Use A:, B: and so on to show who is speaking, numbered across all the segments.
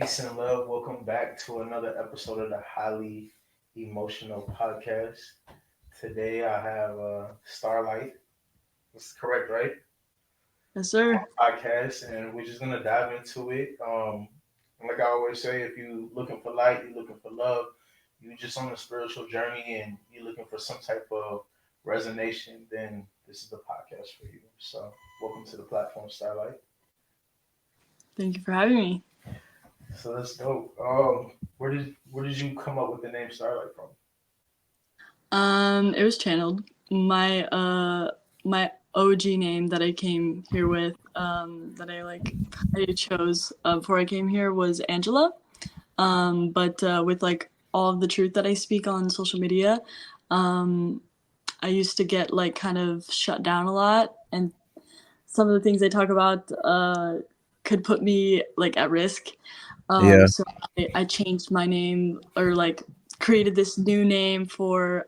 A: Peace and love. Welcome back to another episode of the Highly Emotional Podcast. Today I have Starlight. That's correct, right?
B: Yes, sir.
A: Podcast, and we're just gonna dive into it. Like I always say, if you looking for light, you're looking for love. You just on a spiritual journey, and you're looking for some type of resonation. Then this is the podcast for you. So, welcome to the platform, Starlight.
B: Thank you for having me.
A: So that's dope. Where did you come up with the name Starlight from?
B: It was channeled. My OG name that I came here with, that I chose before I came here was Angela. But with like all of the truth that I speak on social media, um, I used to get like kind of shut down a lot, and some of the things I talk about could put me like at risk.
C: Yeah.
B: So I changed my name, or like created this new name for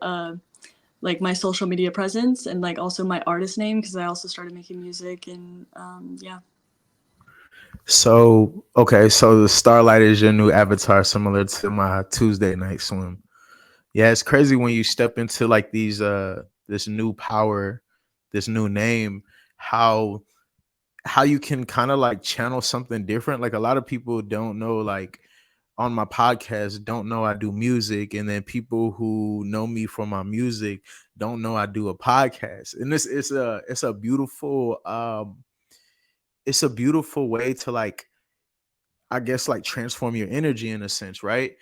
B: like my social media presence, and like also my artist name, because I also started making music. And yeah.
C: So okay, so the Starlight is your new avatar, similar to my Tuesday night swim. Yeah, it's crazy when you step into like these this new power, this new name, how you can kind of like channel something different. Like a lot of people don't know, like on my podcast, don't know I do music, and then people who know me from my music don't know I do a podcast. And this is a beautiful it's a beautiful way to like, I guess, like transform your energy in a sense, right?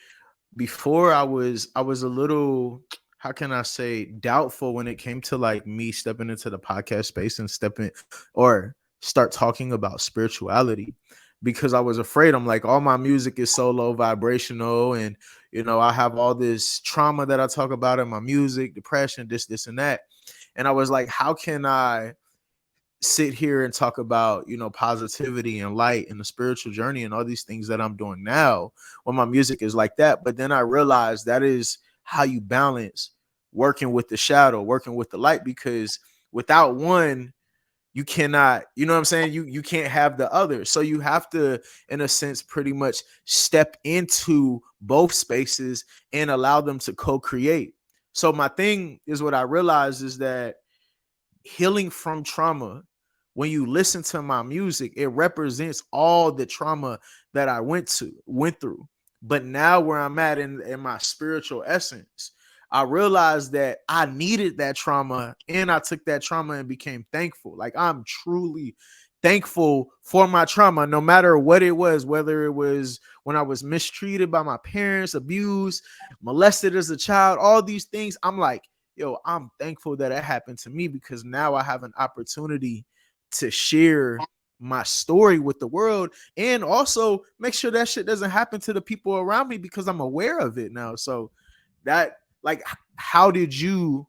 C: Before I was a little, how can I say, doubtful when it came to like me stepping into the podcast space and stepping or start talking about spirituality, because I was afraid. I'm like, all my music is so low vibrational, and I have all this trauma that I talk about in my music, depression, this and that. And I was like, how can I sit here and talk about positivity and light and the spiritual journey and all these things that I'm doing now when my music is like that? But then I realized that is how you balance working with the shadow, working with the light, because without one, you cannot, what I'm saying, you can't have the other. So you have to, in a sense, pretty much step into both spaces and allow them to co-create. So my thing is, what I realized is that healing from trauma, when you listen to my music, it represents all the trauma that I went through. But now where I'm at in my spiritual essence, I realized that I needed that trauma, and I took that trauma and became thankful. Like, I'm truly thankful for my trauma, no matter what it was, whether it was when I was mistreated by my parents, abused, molested as a child, all these things. I'm like, yo, I'm thankful that it happened to me, because now I have an opportunity to share my story with the world, and also make sure that shit doesn't happen to the people around me, because I'm aware of it now. So that, like, how did you,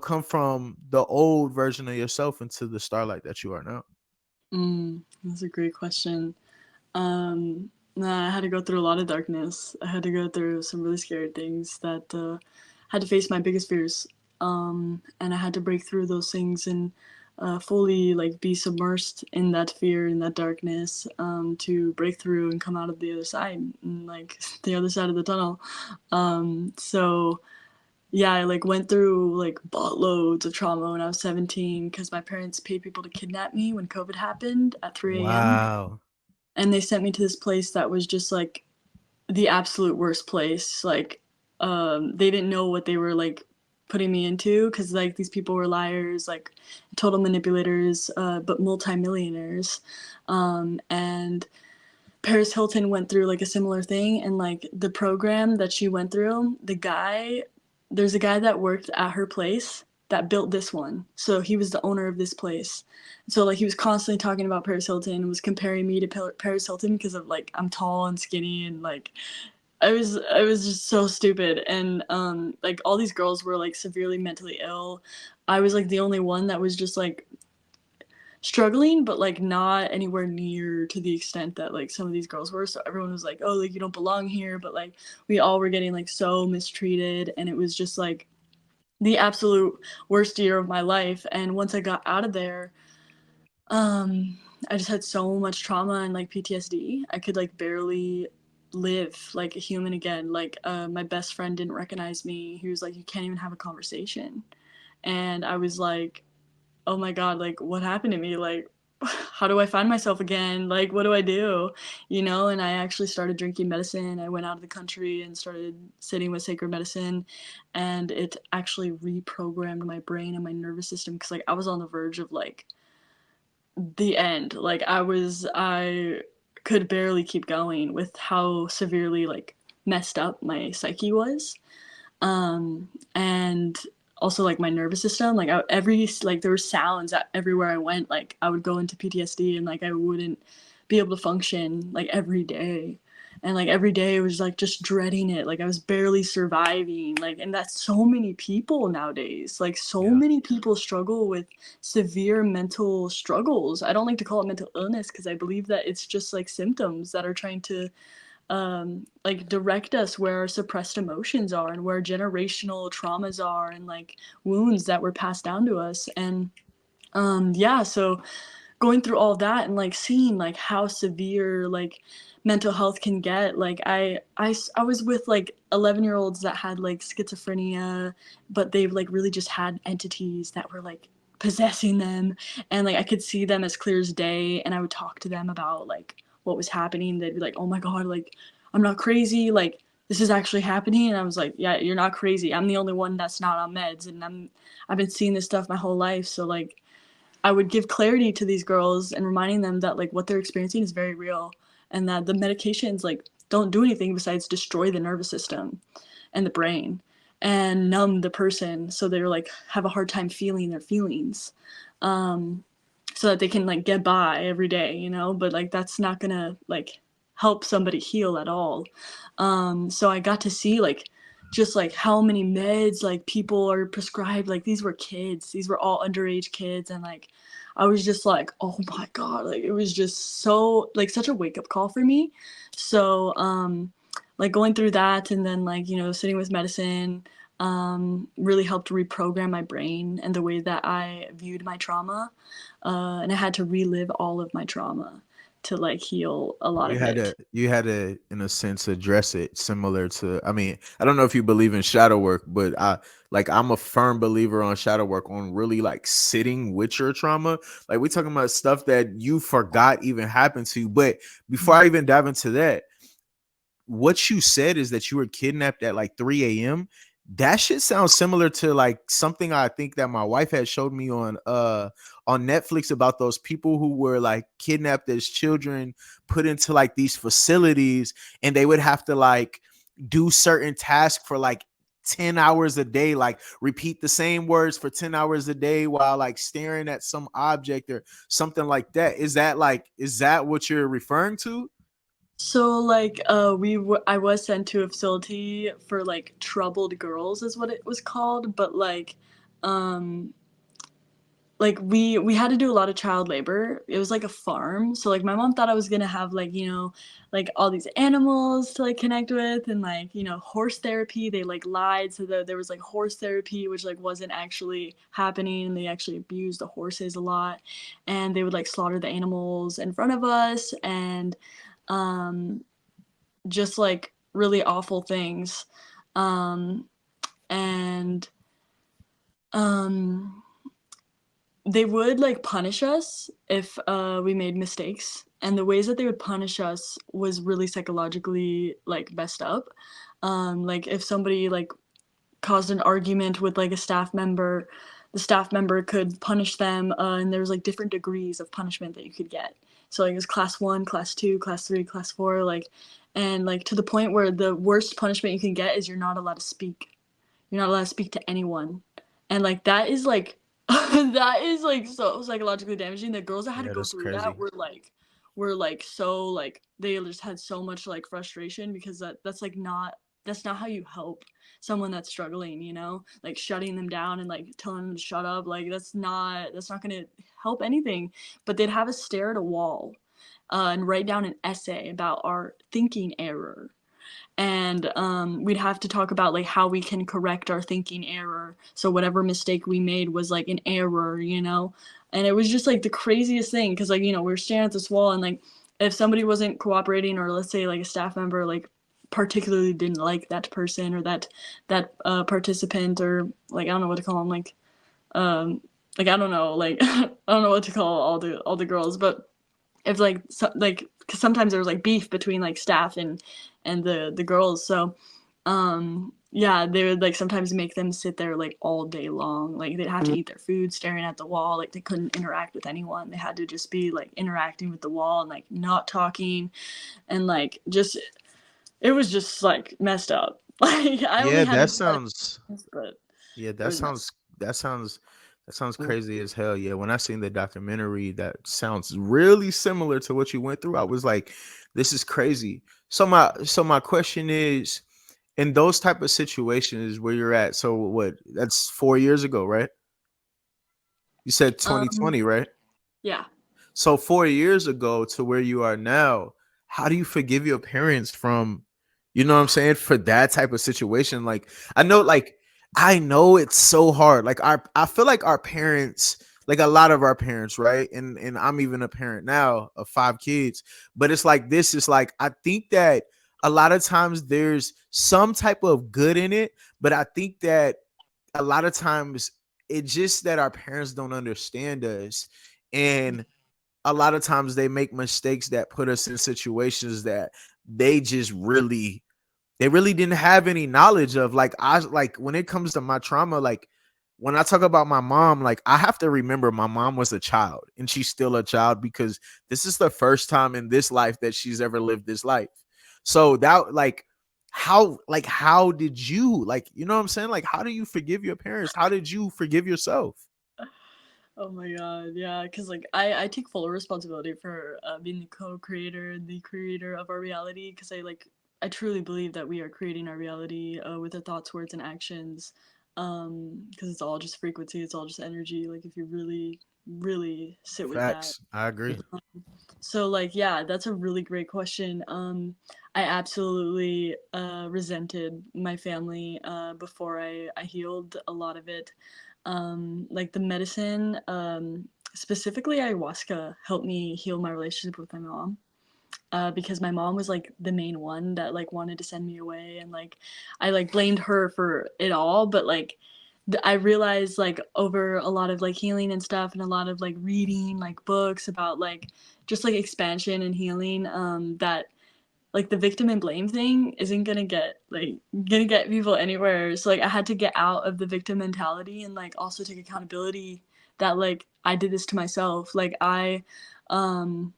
C: come from the old version of yourself into the Starlight that you are now?
B: That's a great question. I had to go through a lot of darkness. I had to go through some really scary things that had to face my biggest fears. And I had to break through those things and fully like be submersed in that fear, in that darkness, to break through and come out of the other side, and like the other side of the tunnel. So yeah, I like went through like buttloads of trauma when I was 17, because my parents paid people to kidnap me when COVID happened at 3 a.m.
C: Wow.
B: And they sent me to this place that was just like the absolute worst place. Like, they didn't know what they were like putting me into, because like these people were liars, like total manipulators, but multimillionaires. And Paris Hilton went through like a similar thing, and like the program that she went through, there's a guy that worked at her place that built this one. So he was the owner of this place. So like he was constantly talking about Paris Hilton and was comparing me to Paris Hilton because of like I'm tall and skinny, and like I was just so stupid. And like all these girls were like severely mentally ill. I was like the only one that was just like struggling, but like not anywhere near to the extent that like some of these girls were. So everyone was like, oh, like you don't belong here. But like we all were getting like so mistreated, and it was just like the absolute worst year of my life. And once I got out of there, um I just had so much trauma and like PTSD. I could like barely live like a human again. Like my best friend didn't recognize me. He was like, you can't even have a conversation. And I was like, oh my god, like what happened to me? Like how do I find myself again? Like what do I do? You know, and I actually started drinking medicine. I went out of the country and started sitting with sacred medicine, and it actually reprogrammed my brain and my nervous system, because like I was on the verge of like the end. Like I could barely keep going with how severely like messed up my psyche was. And also like my nervous system, like every like there were sounds everywhere I went. Like I would go into PTSD and like I wouldn't be able to function like every day. And like every day was like just dreading it. Like I was barely surviving. Like, and that's so many people nowadays. Like so
C: Yeah.
B: many people struggle with severe mental struggles. I don't like to call it mental illness, because I believe that it's just like symptoms that are trying to like direct us where our suppressed emotions are and where generational traumas are and like wounds that were passed down to us. And yeah, so going through all that and like seeing like how severe like mental health can get. Like I was with like 11-year-olds that had like schizophrenia, but they've like really just had entities that were like possessing them, and like I could see them as clear as day, and I would talk to them about like what was happening. They'd be like, oh my god, like I'm not crazy, like this is actually happening. And I was like, yeah, you're not crazy, I'm the only one that's not on meds, and I've been seeing this stuff my whole life. So like I would give clarity to these girls and reminding them that like what they're experiencing is very real, and that the medications like don't do anything besides destroy the nervous system and the brain and numb the person, so they're like have a hard time feeling their feelings, um, so that they can like get by every day, you know. But like that's not gonna like help somebody heal at all. So I got to see like just like how many meds like people are prescribed. Like these were kids, these were all underage kids, and like I was just like, oh my god, like it was just so like such a wake up call for me. So like going through that, and then like, you know, sitting with medicine really helped reprogram my brain and the way that I viewed my trauma. And I had to relive all of my trauma to like heal a lot of it.
C: You had to in a sense address it, similar to, I mean, I don't know if you believe in shadow work, but I'm a firm believer on shadow work, on really like sitting with your trauma. Like we're talking about stuff that you forgot even happened to you. But before I even dive into that, what you said is that you were kidnapped at like 3 a.m. That shit sounds similar to like something I think that my wife had showed me on Netflix about those people who were like kidnapped as children, put into like these facilities, and they would have to like do certain tasks for like 10 hours a day, like repeat the same words for 10 hours a day while like staring at some object or something like that. Is that what you're referring to?
B: So like I was sent to a facility for like troubled girls is what it was called, but um like we had to do a lot of child labor. It was like a farm. So like my mom thought I was going to have like, you know, like all these animals to like connect with, and like, you know, horse therapy. They like lied, so that there was like horse therapy, which like wasn't actually happening, and they actually abused the horses a lot, and they would like slaughter the animals in front of us, and um just like really awful things. Um and um they would like punish us if we made mistakes, and the ways that they would punish us was really psychologically like messed up. Like if somebody like caused an argument with like a staff member, the staff member could punish them, and there was like different degrees of punishment that you could get. So like it was class 1, class 2, class 3, class 4, like, and like to the point where the worst punishment you can get is you're not allowed to speak. You're not allowed to speak to anyone. And like that is like that is like so psychologically damaging. The girls that had to
C: Yeah,
B: go
C: that's
B: through that
C: crazy.
B: were like so like they just had so much like frustration, because that's not how you help someone that's struggling, you know? Like shutting them down and like telling them to shut up, like that's not gonna help anything. But they'd have us stare at a wall, and write down an essay about our thinking error, and we'd have to talk about like how we can correct our thinking error, so whatever mistake we made was like an error, you know. And it was just like the craziest thing because like, we were staring at this wall, and like if somebody wasn't cooperating, or let's say like a staff member like particularly didn't like that person or that participant, or like I don't know what to call them, like I don't know, like I don't know what to call all the girls, but if like like cause sometimes there was like beef between like staff and the girls, so yeah, they would like sometimes make them sit there like all day long, like they'd have to eat their food staring at the wall, like they couldn't interact with anyone, they had to just be like interacting with the wall and like not talking, and like just it was just like messed up. Like I only
C: Yeah,
B: had
C: that
B: a bad
C: sounds.
B: experience, but
C: Yeah,
B: it was messed
C: that sounds that sounds crazy as hell. Yeah, when I seen the documentary, that sounds really similar to what you went through. I was like, this is crazy. So my question is, in those type of situations where you're at, so what? That's 4 years ago, right? You said
B: up.
C: 2020, right?
B: Yeah.
C: So 4 years ago to where you are now, how do you forgive your parents from, you know what I'm saying, for that type of situation? I know it's so hard. I feel like our parents, like a lot of our parents, right? And I'm even a parent now of 5 kids, but it's like this is like I think that a lot of times there's some type of good in it, but I think that a lot of times it's just that our parents don't understand us, and a lot of times they make mistakes that put us in situations that they just really they really didn't have any knowledge of. Like when it comes to my trauma, like when I talk about my mom, like I have to remember my mom was a child and she's still a child because this is the first time in this life that she's ever lived this life. So that how did you, like, you know what I'm saying, like how do you forgive your parents? How did you forgive yourself?
B: Oh my god, yeah, because like I take full responsibility for being the co-creator, the creator of our reality, because I truly believe that we are creating our reality with our thoughts, words, and actions, because it's all just frequency, it's all just energy. Like if you really, really sit with that.
C: Facts. I agree.
B: So like yeah, that's a really great question. I absolutely resented my family before I healed a lot of it. Like the medicine, specifically ayahuasca, helped me heal my relationship with my mom. Because my mom was like the main one that like wanted to send me away, and like I like blamed her for it all, but like I realized like over a lot of like healing and stuff, and a lot of like reading like books about like just like expansion and healing, that like the victim and blame thing isn't gonna get people anywhere. So like I had to get out of the victim mentality and like also take accountability that like I did this to myself. Like um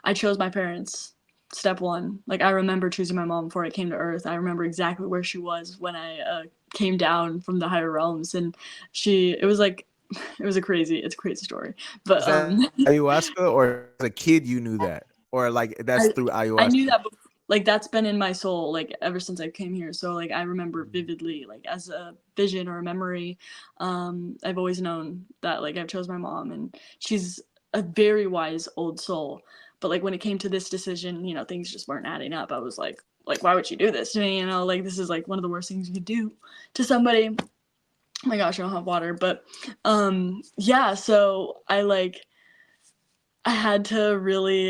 B: I chose my parents. Step one. Like I remember choosing my mom before I came to Earth. I remember exactly where she was when I came down from the higher realms, and it was like, it's a crazy story. But
C: Was that ayahuasca, or as a kid you knew that? Or like that's
B: I
C: through
B: I knew
C: ayahuasca?
B: that like that's been in my soul like ever since I came here. So like I remember vividly, like as a vision or a memory. I've always known that like I've chose my mom, and she's a very wise old soul. But like when it came to this decision, things just weren't adding up. I was like why would she do this to me? Like this is like one of the worst things you could do to somebody. Oh my gosh, I don't have water. But yeah, so I had to really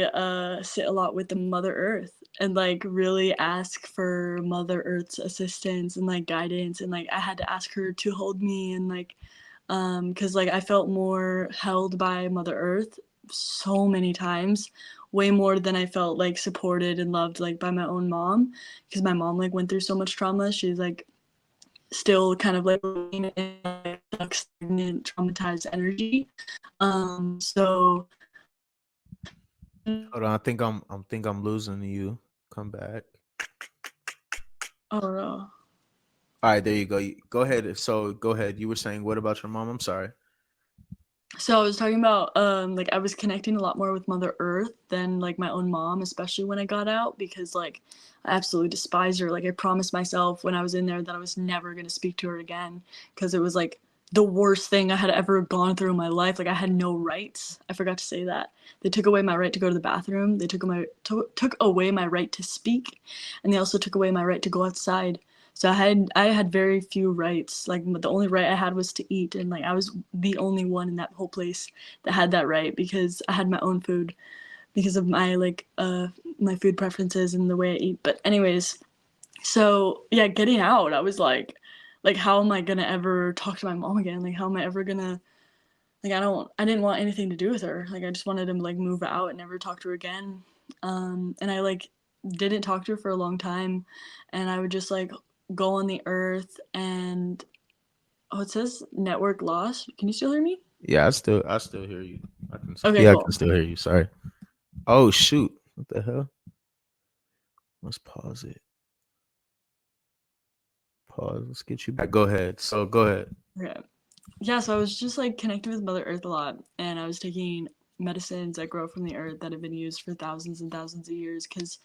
B: sit a lot with the Mother Earth, and like really ask for Mother Earth's assistance and like guidance, and like I had to ask her to hold me, and like cuz like I felt more held by Mother Earth so many times, way more than I felt like supported and loved like by my own mom, because my mom like went through so much trauma. She's like still kind of like in like stagnant traumatized energy. So
C: Hold on, I think I'm losing you. Come back.
B: oh no.
C: All right, there you go. Go ahead. So go ahead. You were saying what about your mom? I'm sorry.
B: So I was talking about like I was connecting a lot more with Mother Earth than like my own mom, especially when I got out, because like I absolutely despise her. Like I promised myself when I was in there that I was never going to speak to her again, because it was like the worst thing I had ever gone through in my life. Like I had no rights. I forgot to say that. They took away my right to go to the bathroom. They took away my right to speak, and they also took away my right to go outside. So I had very few rights. Like the only right I had was to eat, and like I was the only one in that whole place that had that right because I had my own food because of my my food preferences and the way I eat. But anyways, so yeah, getting out, I was like how am I gonna ever talk to my mom again? Like how am I ever gonna like I didn't want anything to do with her. Like I just wanted to like move out and never talk to her again. And I like didn't talk to her for a long time, and I would just like go on the earth and oh, it says network lost. Can you still hear me?
C: Yeah, I still hear you.
B: Okay,
C: Yeah, I
B: cool.
C: can still hear you. Sorry. Oh shoot! What the hell? Let's pause it. Pause. Let's get you back. Go ahead. So go ahead.
B: Okay. Yeah, so I was just like connecting with Mother Earth a lot, and I was taking medicines that grow from the earth that have been used for thousands and thousands of years because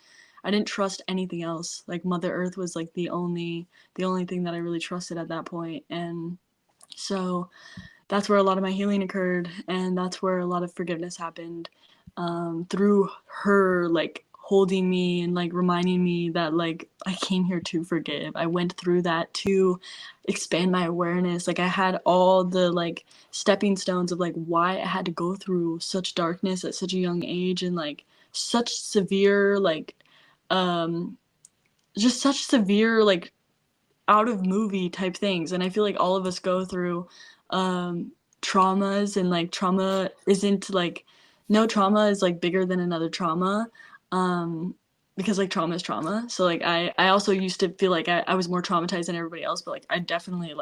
B: I didn't trust anything else. Like Mother Earth was like the only thing that I really trusted at that point, and so that's where a lot of my healing occurred, and that's where a lot of forgiveness happened through her like holding me and like reminding me that like I came here to forgive. I went through that to expand my awareness. Like I had all the like stepping stones of like why I had to go through such darkness at such a young age and like such severe like um just such severe like out of movie type things, and I feel like all of us go through traumas, and like trauma isn't like no trauma is like bigger than another trauma, um because like trauma is trauma. So like I also used to feel like I was more traumatized than everybody else, but like I definitely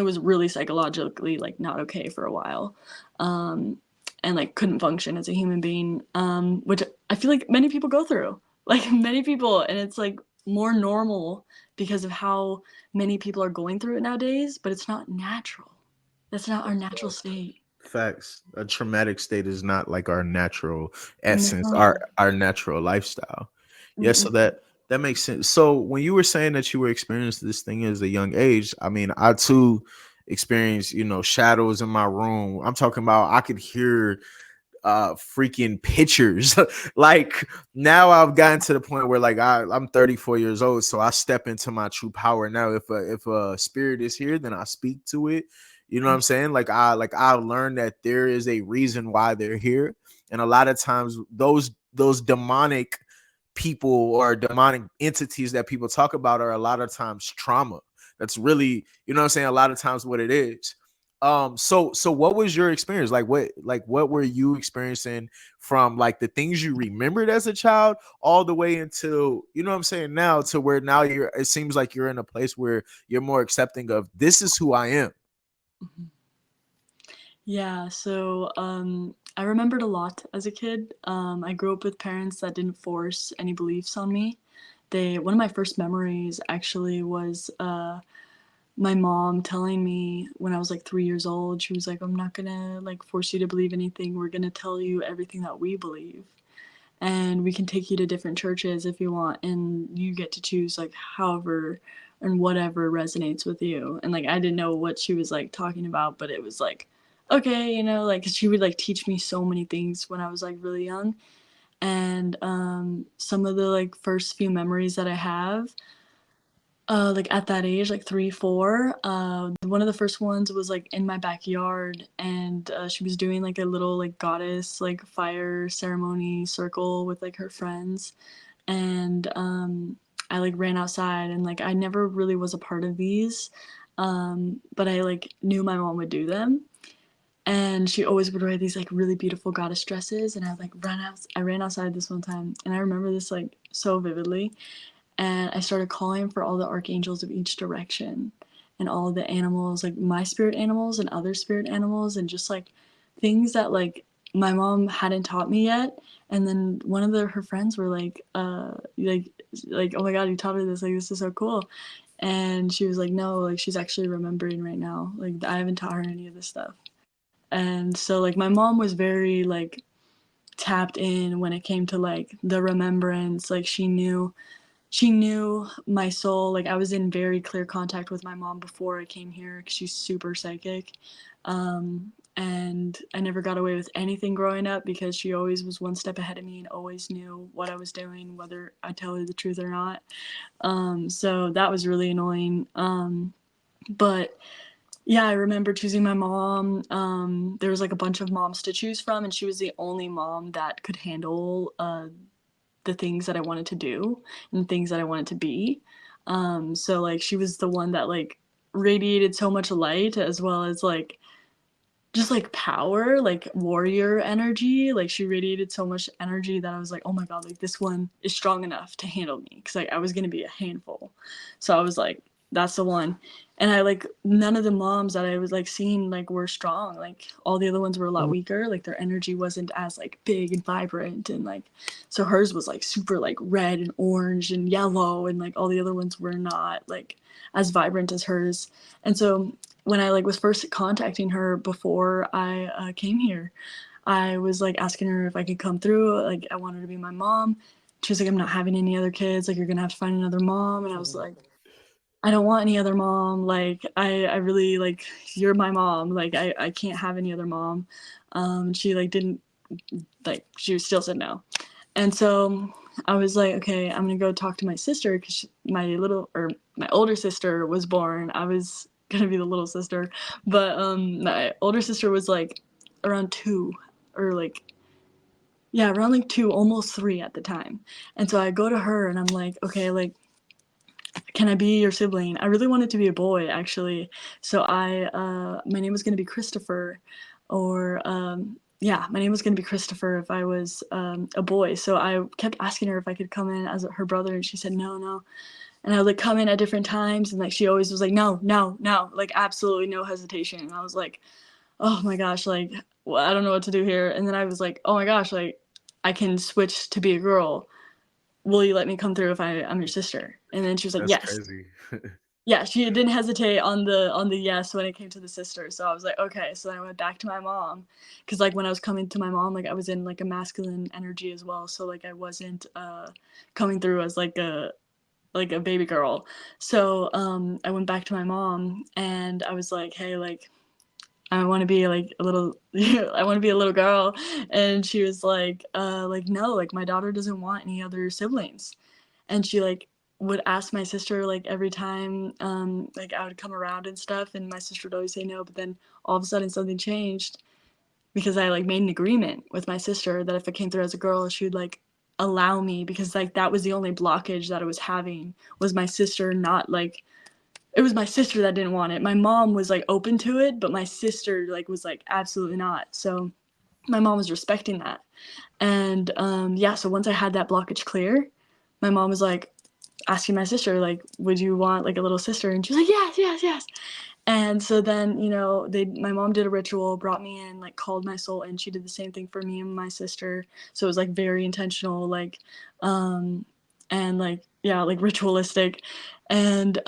B: was really psychologically like not okay for a while, and like couldn't function as a human being, which I feel like many people go through, like many people, and it's like more normal because of how many people are going through it nowadays. But it's not natural. That's not our natural state.
C: Facts. A traumatic state is not like our natural essence, our
B: No.
C: our natural lifestyle. Yeah, so
B: Mm-mm.
C: that makes sense. So when you were saying that you were experiencing this thing as a young age, I mean, I too experienced, shadows in my room. I'm talking about I could hear freaking pictures. Like now I've gotten to the point where like I'm 34 years old, so I step into my true power now. If a spirit is here, then I speak to it. You know what I'm saying? Like I learned that there is a reason why they're here, and a lot of times those demonic people or demonic entities that people talk about are a lot of times trauma. That's really, you know what I'm saying, a lot of times what it is. So what was your experience? Like what were you experiencing from like the things you remembered as a child all the way into, you know what I'm saying, now to where now it seems like you're in a place where you're more accepting of this is who I am.
B: Mhm. Yeah, so I remembered a lot as a kid. I grew up with parents that didn't force any beliefs on me. One of my first memories actually was my mom telling me when I was like 3 years old. She was like, "I'm not gonna like force you to believe anything. We're gonna tell you everything that we believe, and we can take you to different churches if you want, and you get to choose like however and whatever resonates with you." And like I didn't know what she was like talking about, but it was like okay, like 'cause she would like teach me so many things when I was like really young. And some of the like first few memories that I have like at that age, like 3, 4, one of the first ones was like in my backyard, and she was doing like a little like goddess like fire ceremony circle with like her friends, and I like ran outside, and like I never really was a part of these, but I like knew my mom would do them, and she always would wear these like really beautiful goddess dresses, and I ran outside this one time, and I remember this like so vividly, and I started calling for all the archangels of each direction and all the animals, like my spirit animals and other spirit animals, and just like things that like my mom hadn't taught me yet. And then one of her friends were like, oh my god, you taught her this, like this is so cool. And she was like, no, like she's actually remembering right now. Like I haven't taught her any of this stuff. And so like my mom was very like tapped in when it came to like the remembrance. Like she knew my soul. Like I was in very clear contact with my mom before I came here because she's super psychic. and I never got away with anything growing up because she always was one step ahead of me and always knew what I was doing, whether I tell her the truth or not. So that was really annoying. But yeah, I remember choosing my mom. There was like a bunch of moms to choose from, and she was the only mom that could handle the things that I wanted to do and things that I wanted to be. So like she was the one that like radiated so much light as well as like just like power, like warrior energy. Like she radiated so much energy that I was like, oh my god, like this one is strong enough to handle me, because like I was gonna be a handful. So I was like, that's the one. And I like none of the moms that I was like seeing like were strong. Like all the other ones were a lot weaker. Like their energy wasn't as like big and vibrant, and like so hers was like super like red and orange and yellow, and like all the other ones were not like as vibrant as hers. And so when I like was first contacting her before I came here, I was like asking her if I could come through. Like I wanted her to be my mom. She was like, I'm not having any other kids. Like you're gonna have to find another mom. And I was like, I don't want any other mom. Like I really like you're my mom. Like I can't have any other mom. She like didn't like she still said no. And so I was like, okay, I'm gonna go talk to my sister because my older sister was born. I was gonna be the little sister, but my older sister was like around 2, or like yeah, around like 2, almost 3 at the time. And so I go to her and I'm like, okay, like, can I be your sibling? I really wanted to be a boy actually. So my name was gonna be Christopher, or yeah, my name was gonna be Christopher if I was a boy. So I kept asking her if I could come in as her brother, and she said no, no. And I would like come in at different times, and like she always was like no, no, no, like absolutely no hesitation. And I was like, oh my gosh, like well, I don't know what to do here. And then I was like, oh my gosh, like I can switch to be a girl. Will you let me come through if I'm your sister? And then she was like,
C: That's
B: yes.
C: crazy.
B: Yeah, she didn't hesitate on the yes when it came to the sister. So I was like, okay. So then I went back to my mom, because like when I was coming to my mom, like I was in like a masculine energy as well. So like I wasn't coming through as like a baby girl. So I went back to my mom and I was like, hey, like I want to be like a little I want to be a little girl. And she was like no, like my daughter doesn't want any other siblings. And she like would ask my sister like every time like I would come around and stuff, and my sister would always say no. But then all of a sudden something changed, because I like made an agreement with my sister that if I came through as a girl, she would like allow me, because like that was the only blockage that I was having, was my sister not like it was my sister that didn't want it. My mom was like open to it, but my sister like was like absolutely not. So my mom was respecting that. And yeah, so once I had that blockage clear, my mom was like asking my sister like, would you want like a little sister? And she was like, yes, yes, yes. And so then, my mom did a ritual, brought me in, like called my soul in. She did the same thing for me and my sister. So it was like very intentional, like and like yeah, like ritualistic. And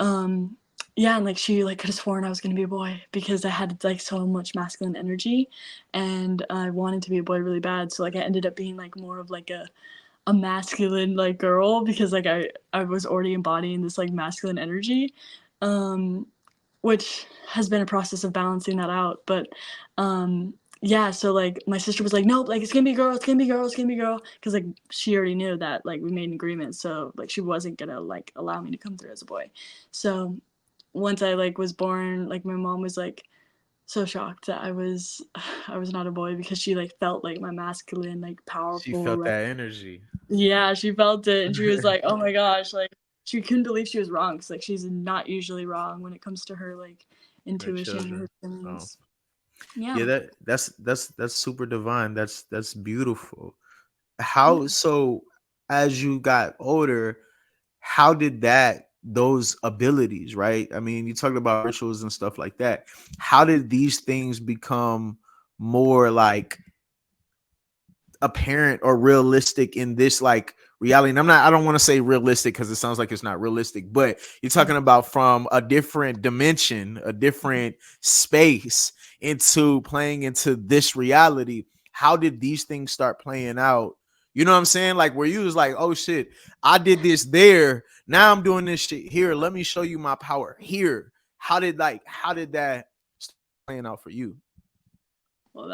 B: yeah, and like she like could have sworn I was gonna be a boy, because I had like so much masculine energy, and I wanted to be a boy really bad. So like I ended up being like more of like a masculine like girl, because like I was already embodying this like masculine energy. Um which has been a process of balancing that out. But yeah, so like my sister was like, nope, like it's gonna be a girl, it's gonna be a girl, it's gonna be a girl, because like she already knew that like we made an agreement, so like she wasn't gonna like allow me to come through as a boy. So once I like was born, like my mom was like so shocked that I was not a boy, because she like felt like my masculine, like
C: She
B: powerful,
C: felt
B: like
C: that energy.
B: yeah, she felt it, and she was like, "Oh my gosh!" Like she couldn't believe she was wrong. Cause like she's not usually wrong when it comes to her like
C: Her
B: intuition and her
C: children. Oh.
B: feelings.
C: Yeah,
B: Yeah.
C: that's super divine. That's beautiful.
B: Yeah.
C: How so as you got older, how did those abilities, right? I mean, you talked about rituals and stuff like that. How did these things become more like apparent or realistic in this like reality? And I don't want to say realistic because it sounds like it's not realistic, but you're talking about from a different dimension, a different space, into playing into this reality. How did these things start playing out? You know what I'm saying? Like where you was like, oh shit, I did this there, now I'm doing this shit here, let me show you my power here. How did that start playing out for you?
B: Well,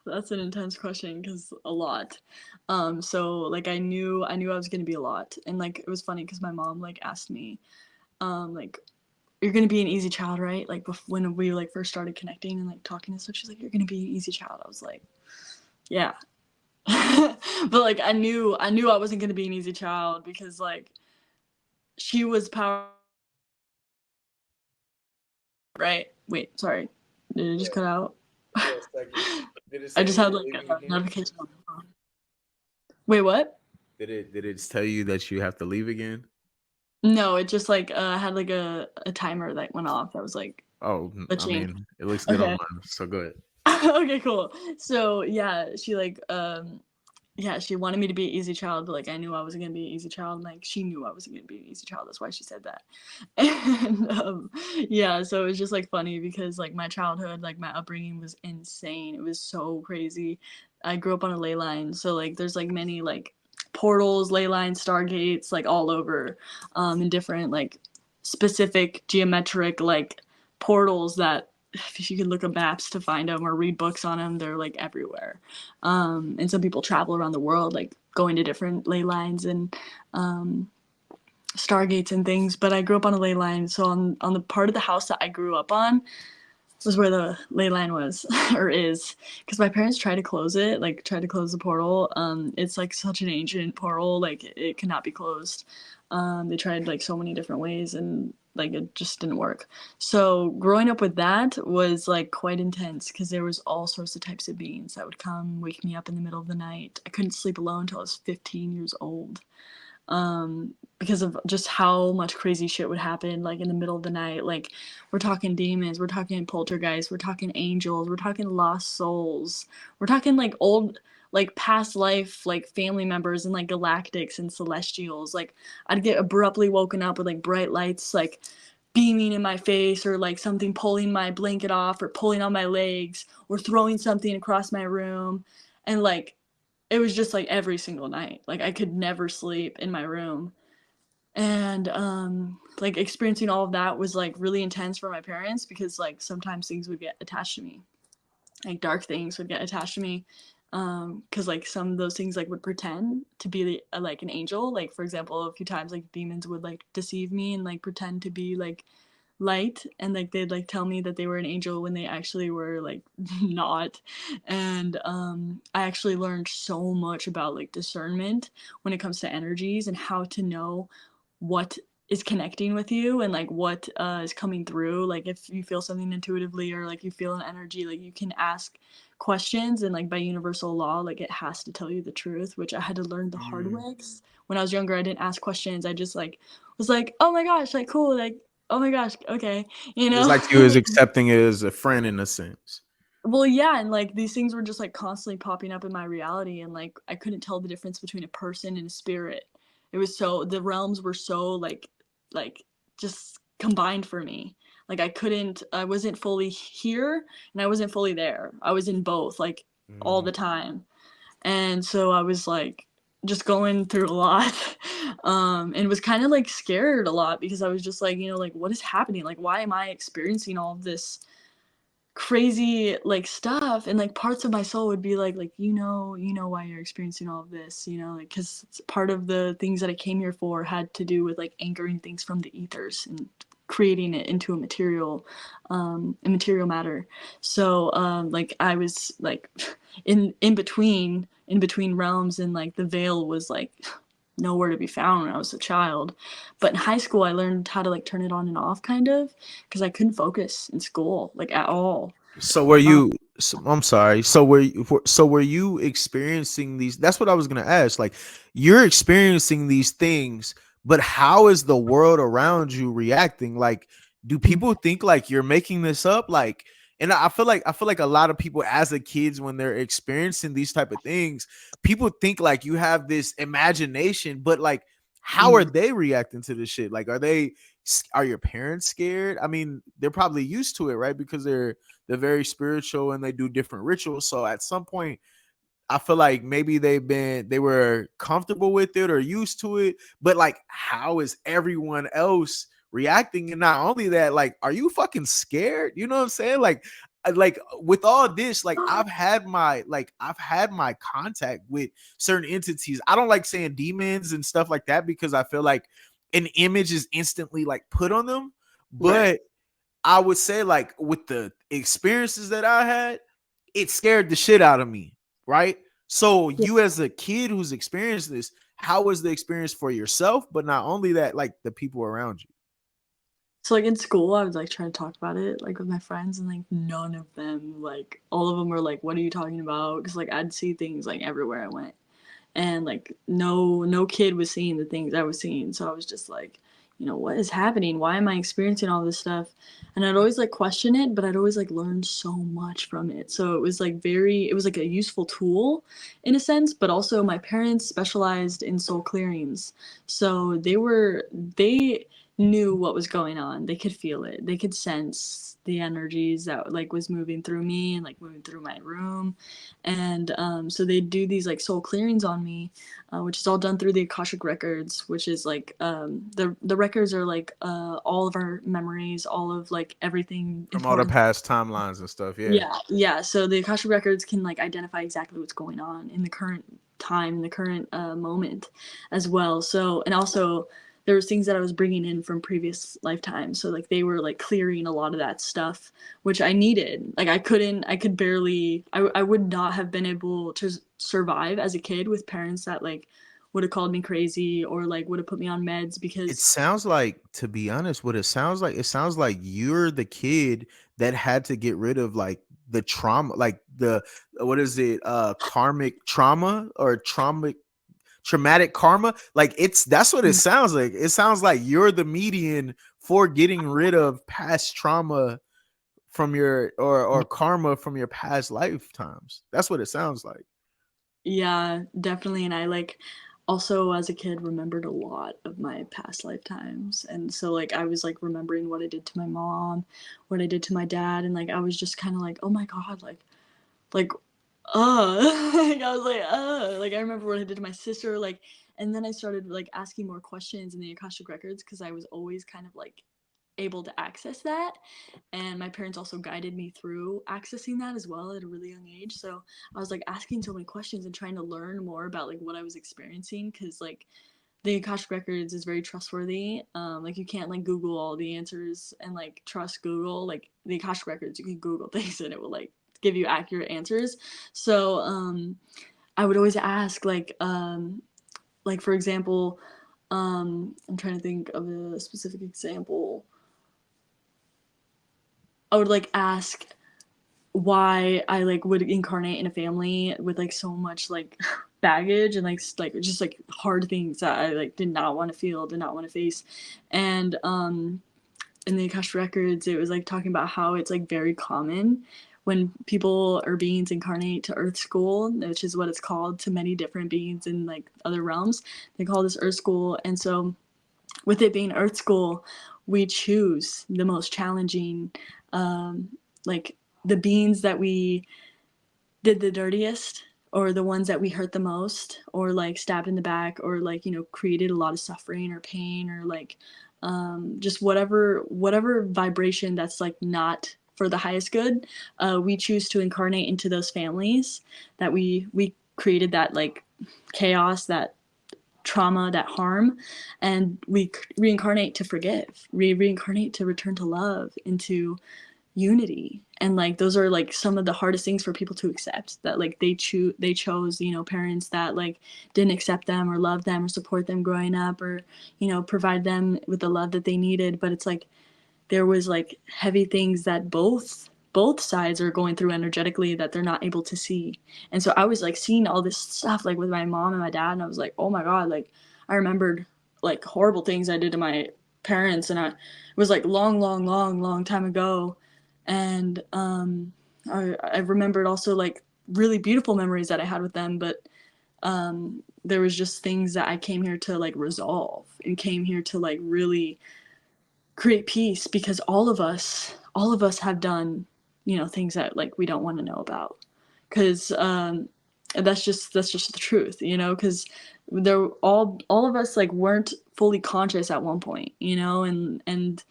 B: that's an intense question because a lot. So like I knew I was gonna be a lot, and like it was funny because my mom like asked me, like you're gonna be an easy child, right? Like when we like first started connecting and like talking and stuff, she's like, you're gonna be an easy child. I was like, yeah. But like I knew I wasn't gonna be an easy child because like she was power, right? Wait, sorry. Did it just
C: Yeah,
B: cut out?
C: for a second. Did it
B: I
C: say
B: just
C: that you
B: had
C: were
B: like
C: leaving
B: a
C: again?
B: notification on my phone. Wait, what?
C: Did it just tell you that you have to leave again?
B: No, it just like had like a timer that went off that was like
C: Oh, I
B: glitching.
C: mean, it looks good on
B: Okay.
C: mine. So go ahead.
B: Okay, cool. So yeah, she like yeah, she wanted me to be an easy child, but like I knew I wasn't gonna be an easy child, and like she knew I wasn't gonna be an easy child. That's why she said that. And yeah, so it was just like funny because like my childhood, like my upbringing was insane. It was so crazy. I grew up on a ley line, so like there's like many like portals, ley lines, stargates, like all over, in different like specific geometric like portals that if you could look at maps to find them or read books on them, they're like everywhere. And some people travel around the world, like going to different ley lines and um, stargates and things. But I grew up on a ley line, so on the part of the house that I grew up on was where the ley line was or is, because my parents tried to close it, like tried to close the portal. It's like such an ancient portal, like it cannot be closed. They tried like so many different ways and like it just didn't work. So growing up with that was like quite intense because there was all sorts of types of beings that would come wake me up in the middle of the night. I couldn't sleep alone until I was 15 years old, because of just how much crazy shit would happen like in the middle of the night. Like we're talking demons, we're talking poltergeists, we're talking angels, we're talking lost souls, we're talking like old like past life like family members and like galactics and celestials. Like I'd get abruptly woken up with like bright lights like beaming in my face, or like something pulling my blanket off or pulling on my legs or throwing something across my room. And like it was just like every single night. Like I could never sleep in my room. And like experiencing all of that was like really intense for my parents because like sometimes things would get attached to me. Like dark things would get attached to me. Because like some of those things like would pretend to be like an angel. Like for example, a few times like demons would like deceive me and like pretend to be like light, and like they'd like tell me that they were an angel when they actually were like not. And I actually learned so much about like discernment when it comes to energies and how to know what is connecting with you and like what is coming through. Like if you feel something intuitively or like you feel an energy, like you can ask questions, and like by universal law like it has to tell you the truth, which I had to learn the hard
C: Mm.
B: way. When I was younger I didn't ask questions, I just like was like, oh my gosh, like cool, like oh my gosh, okay, you
C: It's
B: know?
C: like you was accepting it as a friend in a sense.
B: Well, yeah, and like these things were just like constantly popping up in my reality, and like I couldn't tell the difference between a person and a spirit. It was so the realms were so like just combined for me. Like I wasn't fully here and I wasn't fully there. I was in both like all
C: Mm.
B: the time. And so I was like just going through a lot. And was kind of like scared a lot because I was just like, like what is happening? Like why am I experiencing all of this crazy like stuff? And like parts of my soul would be like you know why you're experiencing all of this, like because part of the things that I came here for had to do with like anchoring things from the ethers and creating it into a material matter. So like I was like in between realms, and like the veil was like nowhere to be found when I was a child. But in high school I learned how to like turn it on and off kind of, because I couldn't focus in school like at all.
C: So were
B: Um,
C: you? I'm sorry. So were you experiencing these? That's what I was gonna ask. Like, you're experiencing these things, but how is the world around you reacting? Like, do people think like you're making this up? Like, and I feel like a lot of people as a kids when they're experiencing these type of things, people think like you have this imagination, but like, how are
B: mm,
C: they reacting to this shit? Like, are your parents scared? I mean, they're probably used to it, right? Because they're very spiritual and they do different rituals. So at some point, I feel like maybe they were comfortable with it or used to it. But like, how is everyone else reacting? And not only that, like, are you fucking scared? You know what I'm saying? Like, like with all this, like I've had my contact with certain entities. I don't like saying demons and stuff like that because I feel like an image is instantly like put on them.
B: Right.
C: But I would say like with the experiences that I had, it scared the shit out of me, right? So
B: Yeah.
C: you as a kid who's experienced this, how was the experience for yourself? But not only that, like the people around you.
B: So like in school, I would like try to talk about it like with my friends, and like none of them, like all of them were like, "What are you talking about?" Because like I'd see things like everywhere I went, and like no kid was seeing the things I was seeing. So I was just like, what is happening? Why am I experiencing all this stuff? And I'd always like question it, but I'd always like learn so much from it. So it was like it was like a useful tool in a sense, but also my parents specialized in soul clearings. So they knew what was going on. They could feel it. They could sense the energies that like was moving through me and like moving through my room. And so they do these like soul clearings on me, which is all done through the Akashic records, which is like the records are like all of our memories, all of like everything
C: From all the
B: important.
C: past timelines and stuff. Yeah.
B: Yeah. So the Akashic records can like identify exactly what's going on in the current time, in the current moment, as well. So and also there was things that I was bringing in from previous lifetimes. So like they were like clearing a lot of that stuff, which I needed. Like I could barely. I would not have been able to survive as a kid with parents that like would have called me crazy or like would have put me on meds
C: It
B: because
C: sounds like, to be honest, what it sounds like you're the kid that had to get rid of like the trauma, like the what is it, karmic trauma or traumatic karma. Like that's what it sounds like. It sounds like you're the median for getting rid of past trauma from your or karma from your past lifetimes. That's what it sounds like.
B: yeah, definitely. And I like also as a kid remembered a lot of my past lifetimes. And so like I was like remembering what I did to my mom, what I did to my dad, and like I was just kind of like, "Oh my god, like like I was like I remember what I did to my sister, like and then I started like asking more questions in the Akashic records because I was always kind of like able to access that, and my parents also guided me through accessing that as well at a really young age. So I was like asking so many questions and trying to learn more about like what I was experiencing, because like the Akashic records is very trustworthy. Like you can't like Google all the answers and like trust Google. Like the Akashic records, you can Google things and it will like give you accurate answers. So I would always ask like for example, I'm trying to think of a specific example. I would like ask why I like would incarnate in a family with like so much like baggage and like just like hard things that I like did not want to feel, did not want to face. And in the Akash records it was like talking about how it's like very common when people or beings incarnate to Earth School, which is what it's called to many different beings in like other realms. They call this Earth School, and so with it being Earth School, we choose the most challenging, like the beings that we did the dirtiest, or the ones that we hurt the most, or like stabbed in the back, or like created a lot of suffering or pain, or like just whatever vibration that's like not for the highest good. We choose to incarnate into those families that we created, that like chaos, that trauma, that harm, and we reincarnate to forgive, reincarnate to return to love, into unity. And like those are like some of the hardest things for people to accept, that like they chose parents that like didn't accept them or love them or support them growing up, or provide them with the love that they needed. But it's like there was like heavy things that both sides are going through energetically that they're not able to see. And so I was like seeing all this stuff like with my mom and my dad, and I was like, oh my god, like I remembered like horrible things I did to my parents, and it was like long time ago. And I remembered also like really beautiful memories that I had with them, but there was just things that I came here to like resolve, and came here to like really create peace, because all of us have done things that like we don't want to know about, because that's just the truth, because they're all of us like weren't fully conscious at one point, and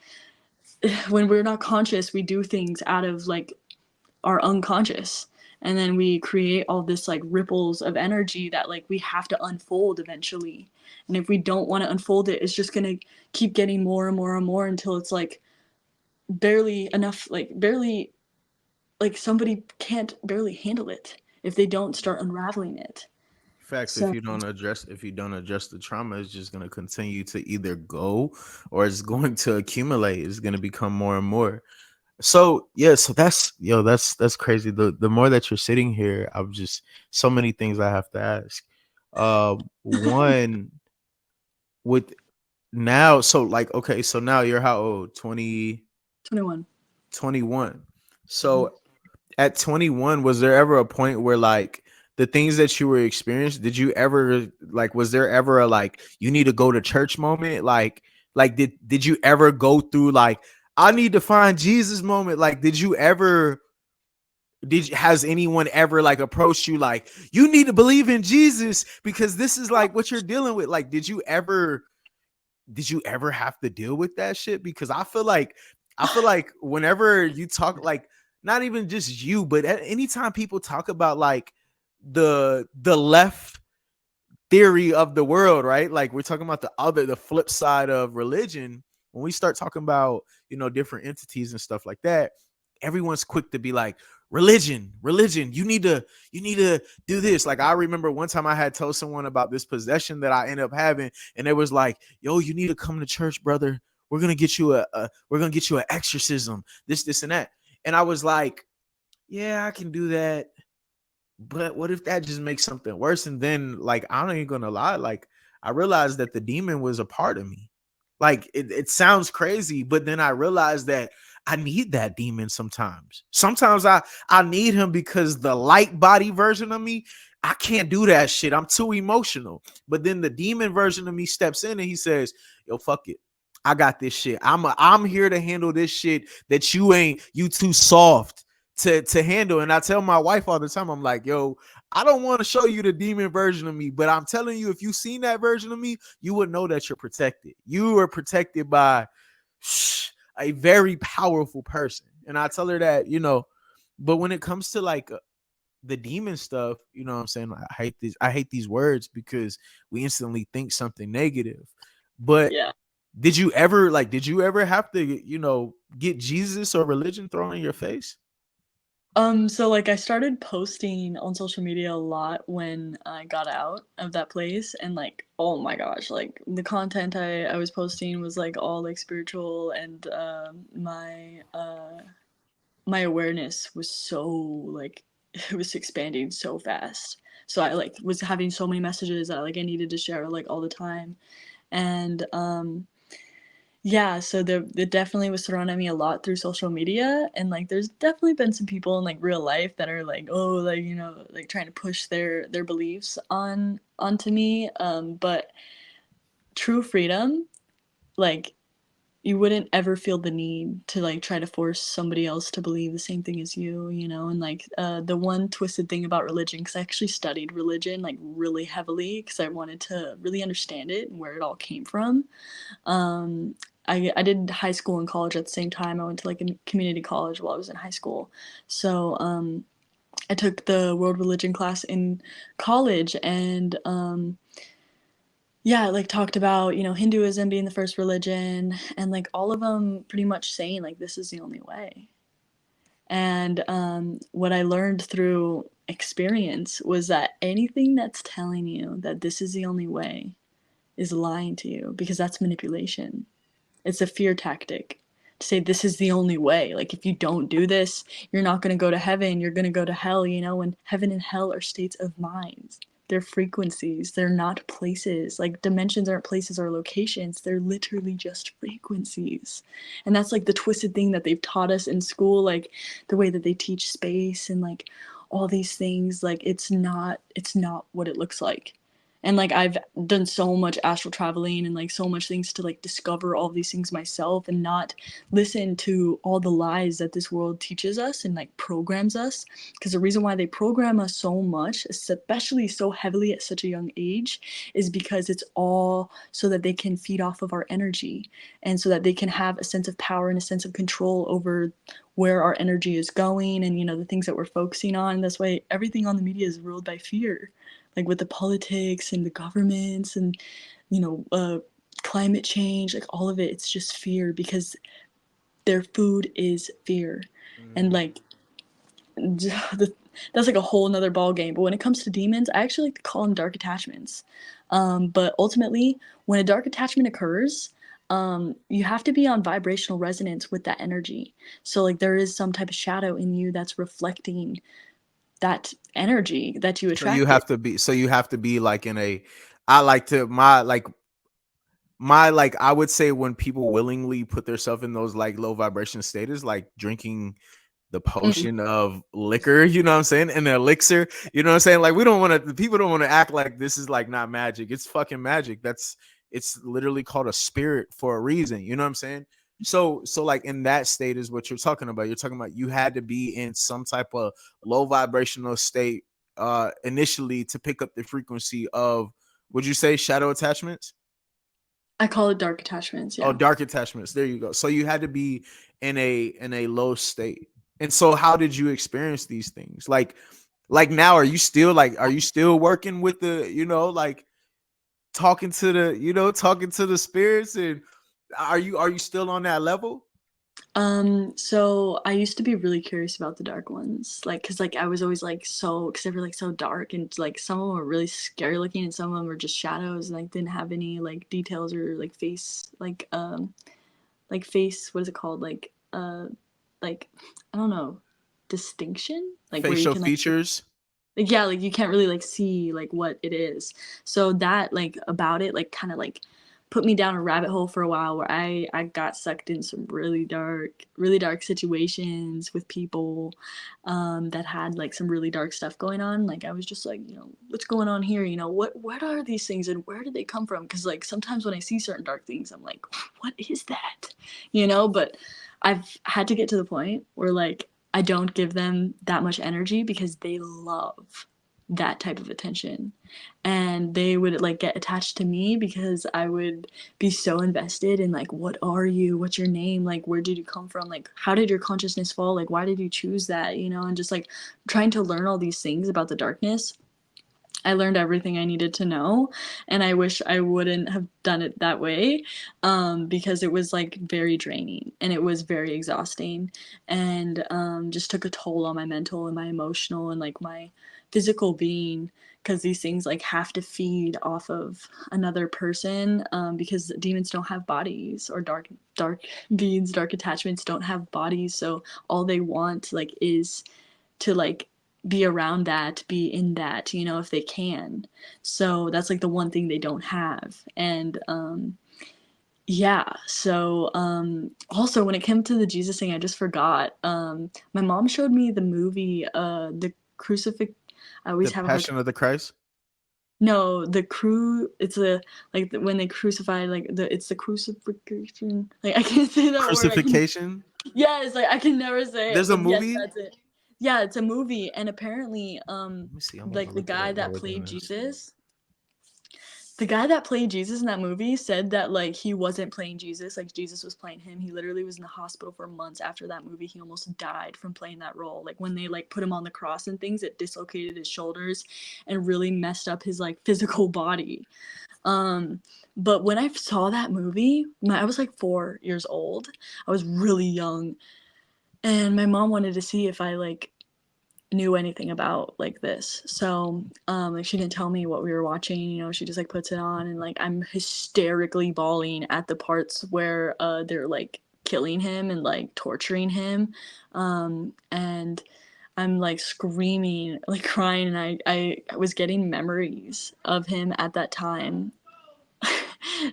B: when we're not conscious we do things out of like our unconscious, and then we create all this like ripples of energy that like we have to unfold eventually. And if we don't want to unfold it, it's just gonna keep getting more and more and more until it's like barely enough, like barely, like somebody can't barely handle it if they don't start unraveling it.
C: Facts.
B: So
C: If you don't address the trauma, it's just gonna continue to either go or it's going to accumulate. It's gonna become more and more. So yeah, so that's crazy. The more that you're sitting here, I'm just so many things I have to ask. One with now, so like okay, so now you're how old? 20,
B: 21.
C: 21. So at 21, was there ever a point where like the things that you were experiencing, did you ever like was there ever a like you need to go to church moment? Like did you ever go through like I need to find Jesus moment? Like did you ever has anyone ever like approached you like you need to believe in Jesus because this is like what you're dealing with? Like did you ever have to deal with that shit? Because I feel like whenever you talk like not even just you, but anytime people talk about like the left theory of the world, right? Like we're talking about the flip side of religion. When we start talking about, different entities and stuff like that, everyone's quick to be like, religion, you need to do this. Like I remember one time I had told someone about this possession that I ended up having, and it was like, yo, you need to come to church, brother. We're gonna get you an exorcism, this and that. And I was like, yeah, I can do that. But what if that just makes something worse? And then, like, I ain't gonna lie, like, I realized that the demon was a part of me. Like, it sounds crazy, but then I realized that I need that demon sometimes. Sometimes I need him because the light body version of me, I can't do that shit. I'm too emotional. But then the demon version of me steps in and he says, yo, fuck it. I got this shit. I'm here to handle this shit that you too soft to handle. And I tell my wife all the time, I'm like, yo, I don't want to show you the demon version of me, but I'm telling you, if you seen that version of me, you would know that you're protected. You are protected by a very powerful person. And I tell her that, but when it comes to like the demon stuff, you know what I'm saying? I hate these words because we instantly think something negative. But
B: yeah.
C: did you ever have to, get Jesus or religion thrown in your face?
B: So like I started posting on social media a lot when I got out of that place, and like oh my gosh, like the content I was posting was like all like spiritual, and my awareness was so like it was expanding so fast. So I like was having so many messages that like I needed to share like all the time. And yeah, so there definitely was thrown at me a lot through social media, and like there's definitely been some people in like real life that are like, oh, like like trying to push their beliefs onto me. But true freedom, like you wouldn't ever feel the need to like try to force somebody else to believe the same thing as you. And like the one twisted thing about religion, because I actually studied religion like really heavily because I wanted to really understand it and where it all came from. um, I did high school and college at the same time. I went to like a community college while I was in high school. So I took the world religion class in college, and yeah, like talked about Hinduism being the first religion, and like all of them pretty much saying like this is the only way. And what I learned through experience was that anything that's telling you that this is the only way is lying to you, because that's manipulation. It's a fear tactic to say this is the only way. Like if you don't do this, you're not going to go to heaven. You're going to go to hell. And heaven and hell are states of minds. They're frequencies. They're not places. Like dimensions aren't places or locations. They're literally just frequencies. And that's like the twisted thing that they've taught us in school, like the way that they teach space and like all these things. Like it's not what it looks like. And like I've done so much astral traveling and like so much things to like discover all these things myself and not listen to all the lies that this world teaches us and like programs us. Because the reason why they program us so much, especially so heavily at such a young age, is because it's all so that they can feed off of our energy and so that they can have a sense of power and a sense of control over where our energy is going and, you know, the things that we're focusing on. That's why everything on the media is ruled by fear, like with the politics and the governments and, you know, climate change, like all of it. It's just fear because their food is fear. And like that's like a whole nother ball game. But when it comes to demons, I actually like to call them dark attachments. But ultimately, when a dark attachment occurs, you have to be on vibrational resonance with that energy. So like there is some type of shadow in you that's reflecting that energy that you
C: So you
B: attracted.
C: have to be. So you have to be like in a. I like to my like I would say when people willingly put themselves in those like low vibration status, like drinking the
B: Mm.
C: potion of liquor, you know what I'm saying? And the elixir, you know what I'm saying? Like we don't want to, people don't want to act like this is like not magic. It's fucking magic. It's literally called a spirit for a reason. You know what I'm saying? So like in that state is what you're talking about. You're talking about you had to be in some type of low vibrational state initially to pick up the frequency of, would you say shadow attachments?
B: I call it dark attachments.
C: Oh,
B: Yeah.
C: dark attachments. There you go. So you had to be in a low state. And so how did you experience these things? Like now are you still working with the, you know, like talking to the, you know, talking to the spirits, and are you still on that level?
B: So I used to be really curious about the dark ones, like, cause like I was always like so, cause they were like so dark and like some of them were really scary looking and some of them were just shadows and like didn't have any like details or like face, what is it called? Like, I don't know, distinction, like where you
C: Facial
B: can like
C: features.
B: yeah, like you can't really like see like what it is. So that like about it like kind of like put me down a rabbit hole for a while where I got sucked in some really dark situations with people that had like some really dark stuff going on. Like I was just like, you know, what's going on here? You know, what are these things and where did they come from? Because like sometimes when I see certain dark things, I'm like, what is that? You know, but I've had to get to the point where like I don't give them that much energy because they love that type of attention. And they would like get attached to me because I would be so invested in like, what are you? What's your name? Like, where did you come from? Like, how did your consciousness fall? Like, why did you choose that? You know, and just like trying to learn all these things about the darkness. I learned everything I needed to know, and I wish I wouldn't have done it that way, because it was like very draining and it was very exhausting, and just took a toll on my mental and my emotional and like my physical being. Because these things like have to feed off of another person, because demons don't have bodies, or dark beings, dark attachments don't have bodies, so all they want like is to like be around that, be in that, you know, if they can. So that's like the one thing they don't have. And yeah, so also when it came to the Jesus thing, I just forgot. My mom showed me the movie the crucifix. I always
C: The
B: have a hard
C: Passion of the Christ.
B: no, the crew. It's a like when they crucify, like it's the crucifixion. Like I can't say that word. I can
C: Crucifixion.
B: Yes, like I can never say it,
C: There's a
B: but yes,
C: movie.
B: that's it. Yeah, it's a movie, and apparently,
C: Let me see. I'm about to
B: like
C: look it up while we're doing this.
B: the guy that played Jesus in that movie said that like he wasn't playing Jesus, like Jesus was playing him. He literally was in the hospital for months after that movie. He almost died from playing that role. Like when they like put him on the cross and things, it dislocated his shoulders and really messed up his like physical body. Um, but when I saw that movie, I was like 4 years old. I was really young, and my mom wanted to see if I like knew anything about like this. So like she didn't tell me what we were watching, you know, she just like puts it on, and like I'm hysterically bawling at the parts where they're like killing him and like torturing him, and I'm like screaming, like crying, and I was getting memories of him at that time.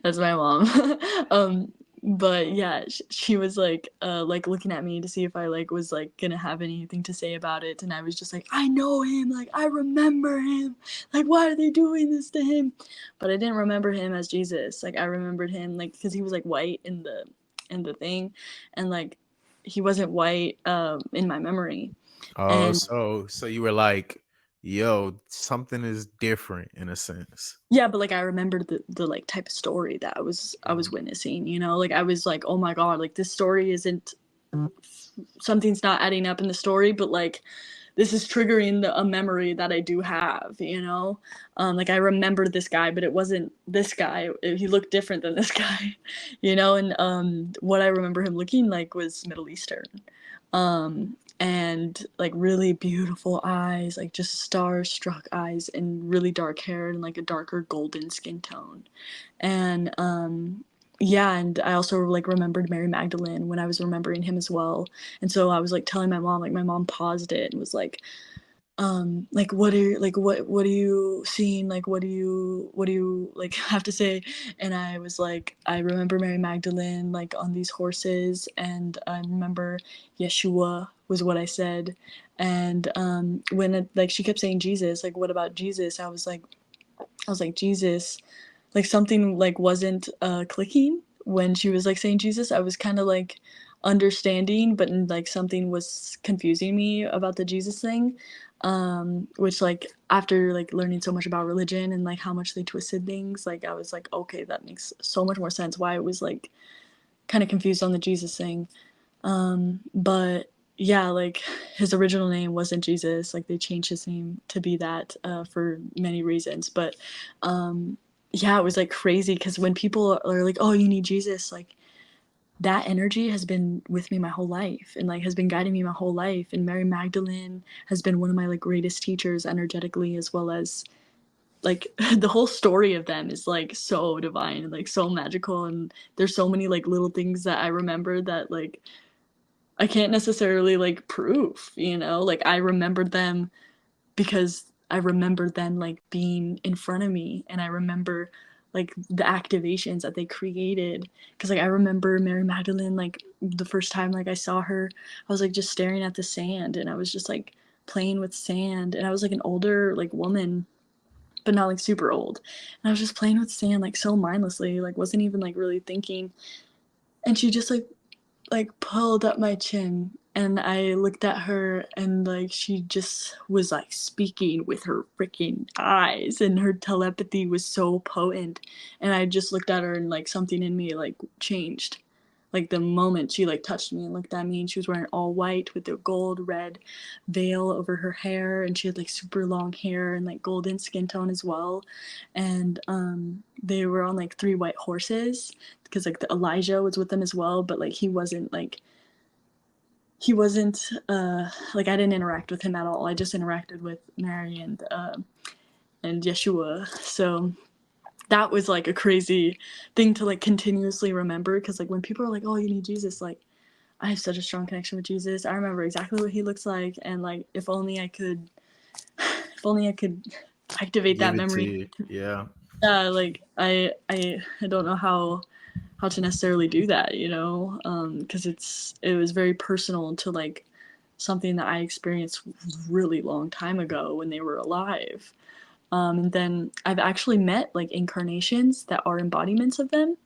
B: That's my mom. um But yeah, she was like looking at me to see if I like was like gonna have anything to say about it, and I was just like, I know him, like I remember him, like why are they doing this to him? But I didn't remember him as Jesus. Like I remembered him like because he was like white in the thing, and like he wasn't white in my memory.
C: Oh,
B: And
C: so you were like, yo, something is different in a sense.
B: yeah, but like I remembered the like type of story that I was witnessing, you know? Like I was like, "Oh my god, like this story isn't something's not adding up in the story, but like this is triggering a memory that I do have, you know? Like I remembered this guy, but it wasn't this guy. He looked different than this guy, you know? And what I remember him looking like was Middle Eastern. And like really beautiful eyes, like just star-struck eyes, and really dark hair and like a darker golden skin tone. And yeah, and I also like remembered Mary Magdalene when I was remembering him as well. And so I was like telling my mom, like my mom paused it and was like what are you seeing, like what do you like have to say? And I was like, I remember Mary Magdalene like on these horses, and I remember Yeshua was what I said. And when like she kept saying Jesus, like what about Jesus, I was like Jesus, like something like wasn't clicking when she was like saying Jesus. I was kind of like understanding, but like something was confusing me about the Jesus thing. Which like after like learning so much about religion and like how much they twisted things, like I was like, okay, that makes so much more sense why it was like kind of confused on the Jesus thing. But yeah, like his original name wasn't Jesus. Like they changed his name to be that for many reasons. But yeah, it was like crazy because when people are like, "Oh, you need Jesus," like that energy has been with me my whole life and like has been guiding me my whole life. And Mary Magdalene has been one of my like greatest teachers energetically, as well as like the whole story of them is like so divine and like so magical. And there's so many like little things that I remember that like I can't necessarily like prove, you know? Like I remembered them because I remember them like being in front of me, and I remember like the activations that they created. Because like I remember Mary Magdalene, like the first time like I saw her, I was like just staring at the sand, and I was just like playing with sand, and I was like an older like woman, but not like super old, and I was just playing with sand like so mindlessly, like wasn't even like really thinking. And she just like pulled up my chin, and I looked at her, and like she just was like speaking with her freaking eyes, and her telepathy was so potent. And I just looked at her, and like something in me like changed. Like the moment she like touched me and looked at me, and she was wearing all white with a gold red veil over her hair, and she had like super long hair and like golden skin tone as well. And they were on like three white horses, because like the Elijah was with them as well, but like he wasn't like I didn't interact with him at all. I just interacted with Mary and Yeshua. So that was like a crazy thing to like continuously remember, because like when people are like, "Oh, you need Jesus," like I have such a strong connection with Jesus. I remember exactly what he looks like, and like if only I could activate
C: Give
B: that
C: it to
B: memory.
C: you. Yeah.
B: Like I don't know how to necessarily do that, you know, because it was very personal to like something that I experienced really long time ago when they were alive. And then I've actually met like incarnations that are embodiments of them,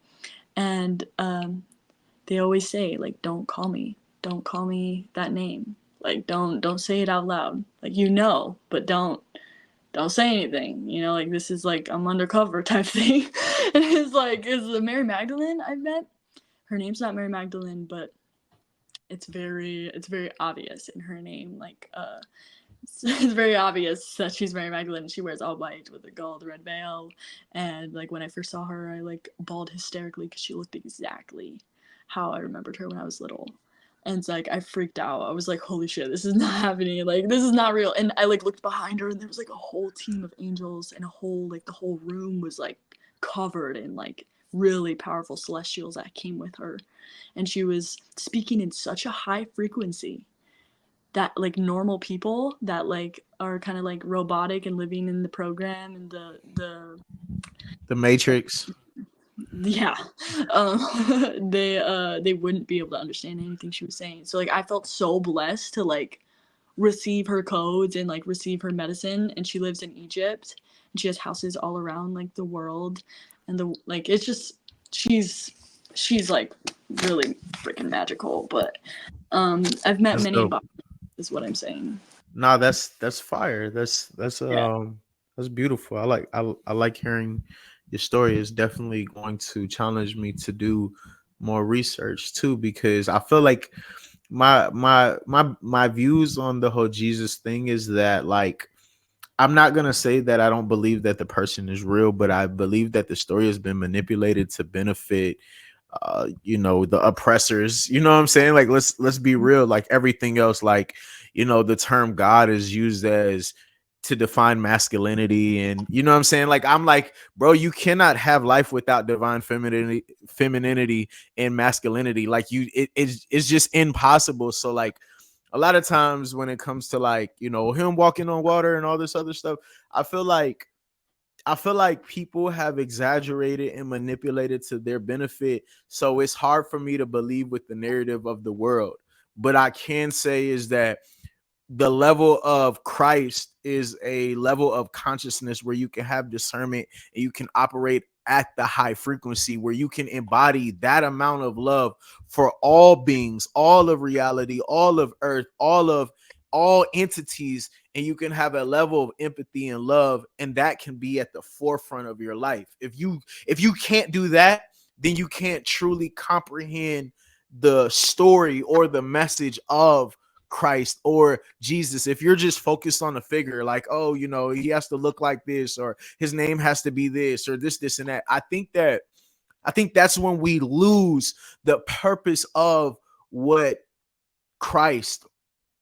B: and they always say like, don't call me that name, like don't say it out loud, like but don't say anything, you know, like this is like I'm undercover type thing. And it's like, is the Mary Magdalene I've met, her name's not Mary Magdalene, but it's very obvious in her name, like it's very obvious that she's Mary Magdalene. She wears all white with a gold red veil, and like when I first saw her, I like bawled hysterically because she looked exactly how I remembered her when I was little. And it's like I freaked out. I was like, "Holy shit, this is not happening! Like this is not real!" And I like looked behind her, and there was like a whole team of angels, and the whole room was like covered in like really powerful celestials that came with her, and she was speaking in such a high frequency that like normal people that like are kind of like robotic and living in the program and the
C: The Matrix.
B: Yeah. They wouldn't be able to understand anything she was saying. So like I felt so blessed to like receive her codes and like receive her medicine, and she lives in Egypt and she has houses all around like the world, and the like it's just she's like really freaking magical. But I've met
C: That's
B: many
C: dope.
B: bodies, is what I'm saying.
C: Nah, that's fire.
B: Yeah.
C: That's beautiful. I like hearing your story. It's definitely going to challenge me to do more research too, because I feel like my views on the whole Jesus thing is that, like, I'm not gonna say that I don't believe that the person is real, but I believe that the story has been manipulated to benefit the oppressors. You know what I'm saying? Like, let's be real. Like everything else, like, the term God is used as to define masculinity, and you know what I'm saying? Like, I'm like, bro, you cannot have life without divine femininity and masculinity. Like, it's just impossible. So like, a lot of times when it comes to, like, him walking on water and all this other stuff, I feel like people have exaggerated and manipulated to their benefit. So it's hard for me to believe with the narrative of the world. But I can say is that the level of Christ is a level of consciousness where you can have discernment and you can operate at the high frequency, where you can embody that amount of love for all beings, all of reality, all of earth, all entities, and you can have a level of empathy and love, and that can be at the forefront of your life. If you can't do that, then you can't truly comprehend the story or the message of Christ or Jesus. If you're just focused on a figure, like, oh, he has to look like this, or his name has to be this, or this and that, I think that's when we lose the purpose of what Christ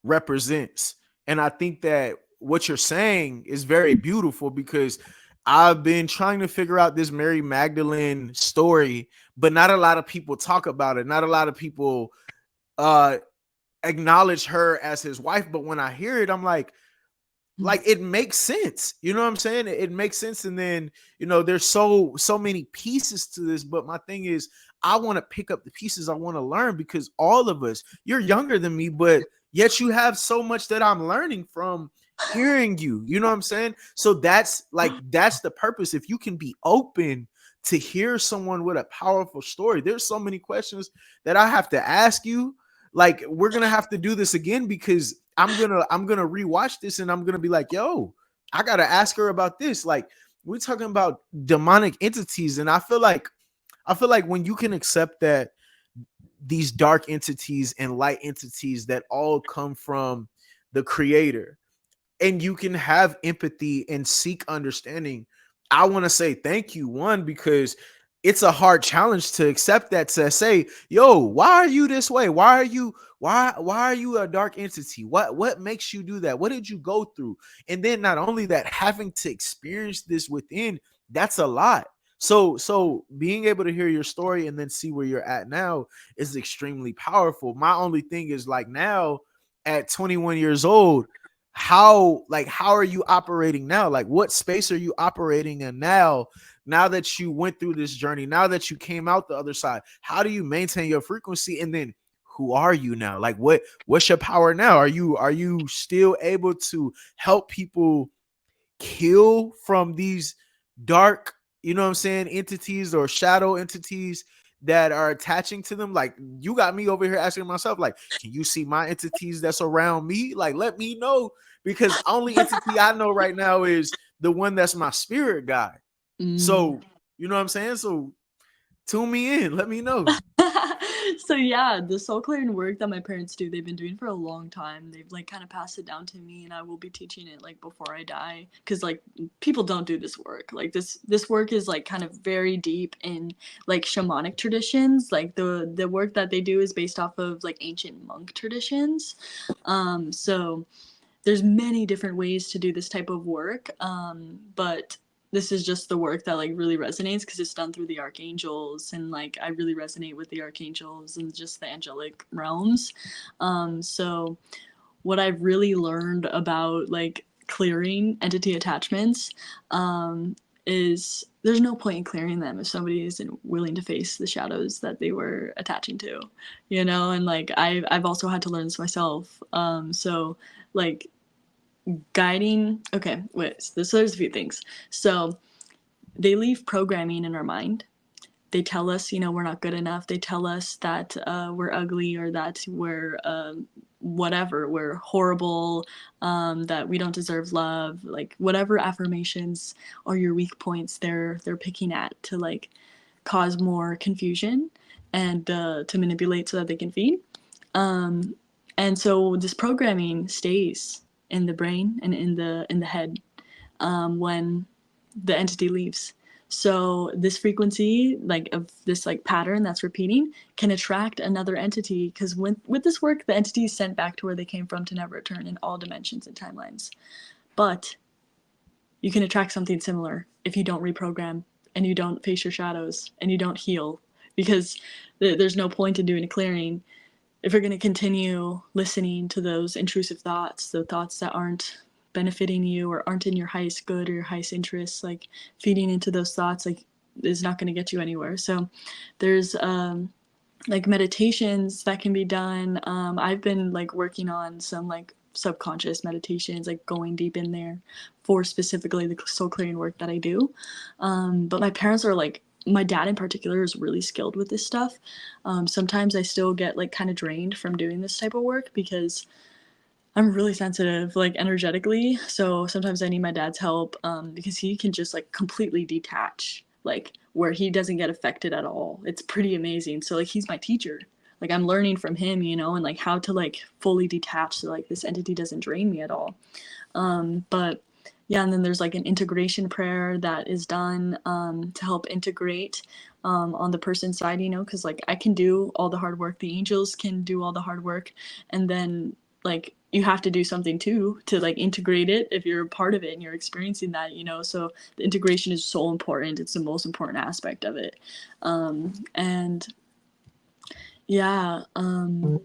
C: represents. And I think that what you're saying is very beautiful, because I've been trying to figure out this Mary Magdalene story, but not a lot of people talk about it. Not a lot of people uh acknowledge her as his wife. But when I hear it, I'm like it makes sense. You know what I'm saying? It makes sense. And then, there's so many pieces to this. But my thing is, I want to pick up the pieces. I want to learn, because all of us, you're younger than me, but yet you have so much that I'm learning from hearing you. You know what I'm saying? So that's the purpose. If you can be open to hear someone with a powerful story, there's so many questions that I have to ask you. Like, we're gonna have to do this again, because I'm gonna rewatch this, and I'm gonna be like, yo, I gotta ask her about this. Like, we're talking about demonic entities, and I feel like when you can accept that these dark entities and light entities that all come from the creator, and you can have empathy and seek understanding, I want to say thank you. One, because it's a hard challenge to accept that, to say, yo, why are you this way? Why are you a dark entity? What makes you do that? What did you go through? And then not only that, having to experience this within, that's a lot. So being able to hear your story and then see where you're at now is extremely powerful. My only thing is, like, now at 21 years old, how are you operating now? Like, what space are you operating in now that you went through this journey, now that you came out the other side? How do you maintain your frequency? And then, who are you now? Like, what's your power now? Are you still able to help people heal from these dark, you know what I'm saying, entities or shadow entities that are attaching to them? Like, you got me over here asking myself, like, can you see my entities that's around me? Like, let me know, because only entity I know right now is the one that's my spirit guide.
B: Mm.
C: So, you know what I'm saying? So tune me in, let me know.
B: So yeah, the soul clearing work that my parents do, they've been doing for a long time. They've like kind of passed it down to me, and I will be teaching it like before I die, because like people don't do this work. Like this work is like kind of very deep in like shamanic traditions. Like the work that they do is based off of like ancient monk traditions. So there's many different ways to do this type of work, but this is just the work that like really resonates because it's done through the archangels, and like I really resonate with the archangels and just the angelic realms. So what I've really learned about like clearing entity attachments, is there's no point in clearing them if somebody isn't willing to face the shadows that they were attaching to, you know. And like I've also had to learn this myself. So like guiding. Okay, wait. So there's a few things. So they leave programming in our mind. They tell us, you know, we're not good enough. They tell us that we're ugly, or that we're whatever, we're horrible, that we don't deserve love. Like whatever affirmations are your weak points, they're picking at to like cause more confusion and to manipulate so that they can feed. And so this programming stays in the brain and in the head when the entity leaves. So this frequency, like of this like pattern that's repeating, can attract another entity, because with this work, the entity is sent back to where they came from to never return in all dimensions and timelines. But you can attract something similar if you don't reprogram and you don't face your shadows and you don't heal, because there's no point in doing a clearing if you're going to continue listening to those intrusive thoughts, the thoughts that aren't benefiting you or aren't in your highest good or your highest interests. Like feeding into those thoughts like is not going to get you anywhere. So there's like meditations that can be done. I've been like working on some like subconscious meditations, like going deep in there for specifically the soul clearing work that I do. But my parents are like, my dad in particular is really skilled with this stuff. Sometimes I still get like kind of drained from doing this type of work because I'm really sensitive, like energetically. So sometimes I need my dad's help because he can just like completely detach, like where he doesn't get affected at all. It's pretty amazing. So like he's my teacher. Like I'm learning from him, you know, and like how to like fully detach so like this entity doesn't drain me at all. But yeah, and then there's like an integration prayer that is done to help integrate on the person's side, you know, because like I can do all the hard work, the angels can do all the hard work, and then like you have to do something too to like integrate it if you're a part of it and you're experiencing that, you know. So the integration is so important. It's the most important aspect of it. And yeah, and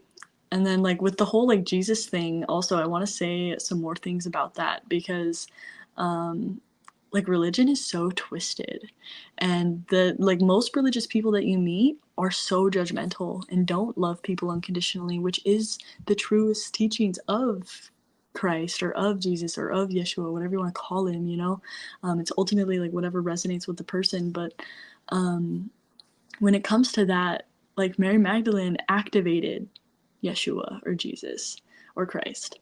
B: then like with the whole like Jesus thing, also I want to say some more things about that because like religion is so twisted, and the like most religious people that you meet are so judgmental and don't love people unconditionally, which is the truest teachings of Christ or of Jesus or of Yeshua, whatever you want to call him, you know. It's ultimately like whatever resonates with the person. But when it comes to that, like Mary Magdalene activated Yeshua or Jesus or Christ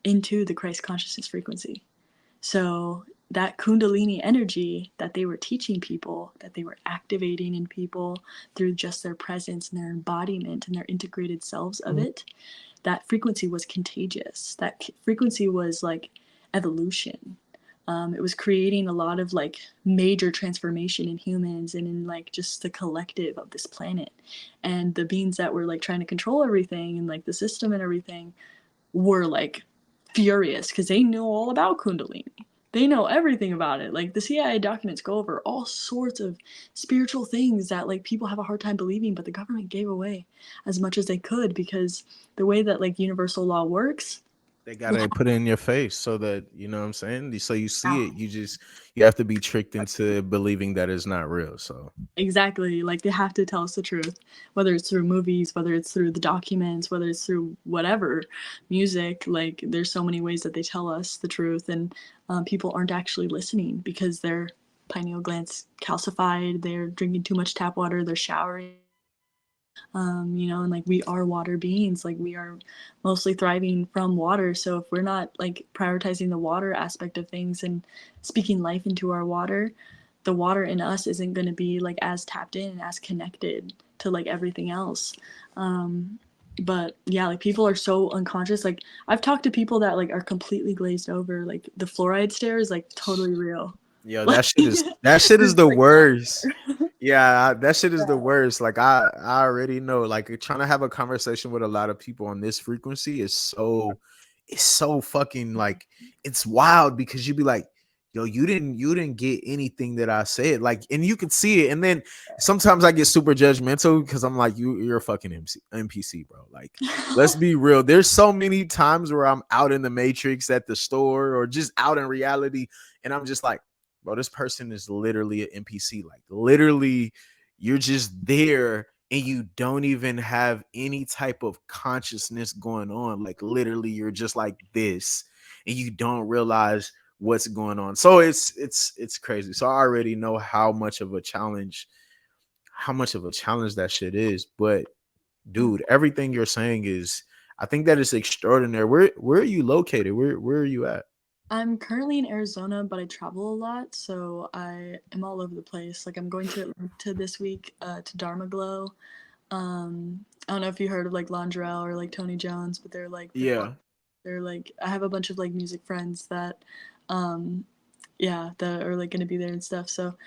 B: into the Christ consciousness frequency. So that Kundalini energy that they were teaching people, that they were activating in people through just their presence and their embodiment and their integrated selves of it, that frequency was contagious. That frequency was like evolution. It was creating a lot of like major transformation in humans and in like just the collective of this planet. And the beings that were like trying to control everything and like the system and everything were like furious because they knew all about Kundalini. They know everything about it. Like the CIA documents go over all sorts of spiritual things that like people have a hard time believing, but the government gave away as much as they could because the way that like universal law works.
C: They gotta put it in your face so that you know what I'm saying. So you see it. You have to be tricked into believing that it's not real. So
B: Exactly. Like they have to tell us the truth, whether it's through movies, whether it's through the documents, whether it's through whatever music. Like there's so many ways that they tell us the truth, and people aren't actually listening because their pineal glands calcified. They're drinking too much tap water. They're showering. You know, and like we are water beings. Like we are mostly thriving from water. So if we're not like prioritizing the water aspect of things and speaking life into our water, the water in us isn't going to be like as tapped in and as connected to like everything else. But yeah, like people are so unconscious. Like I've talked to people that like are completely glazed over. Like the fluoride stare is like totally real.
C: yo,
B: Like,
C: that shit is
B: it's
C: the
B: like not
C: worst. Yeah, that shit is the worst. Like I already know. Like trying to have a conversation with a lot of people on this frequency is it's so fucking like it's wild because you'd be like, yo, you didn't get anything that I said. Like, and you can see it. And then sometimes I get super judgmental because I'm like, you're a fucking NPC, bro. Like, let's be real. There's so many times where I'm out in the matrix at the store or just out in reality, and I'm just like, bro, this person is literally an NPC. Like literally, you're just there and you don't even have any type of consciousness going on. Like literally, you're just like this, and you don't realize what's going on. So it's crazy. So I already know how much of a challenge that shit is. But dude, everything you're saying is, I think that is extraordinary. Where are you located? Where are you at?
B: I'm currently in Arizona, but I travel a lot, so I am all over the place. Like I'm going to Atlanta this week to Dharma Glow. I don't know if you heard of like Londrell or like Tony Jones, but they're like
C: Yeah.
B: they're like I have a bunch of like music friends that um yeah, that are like gonna be there and stuff. So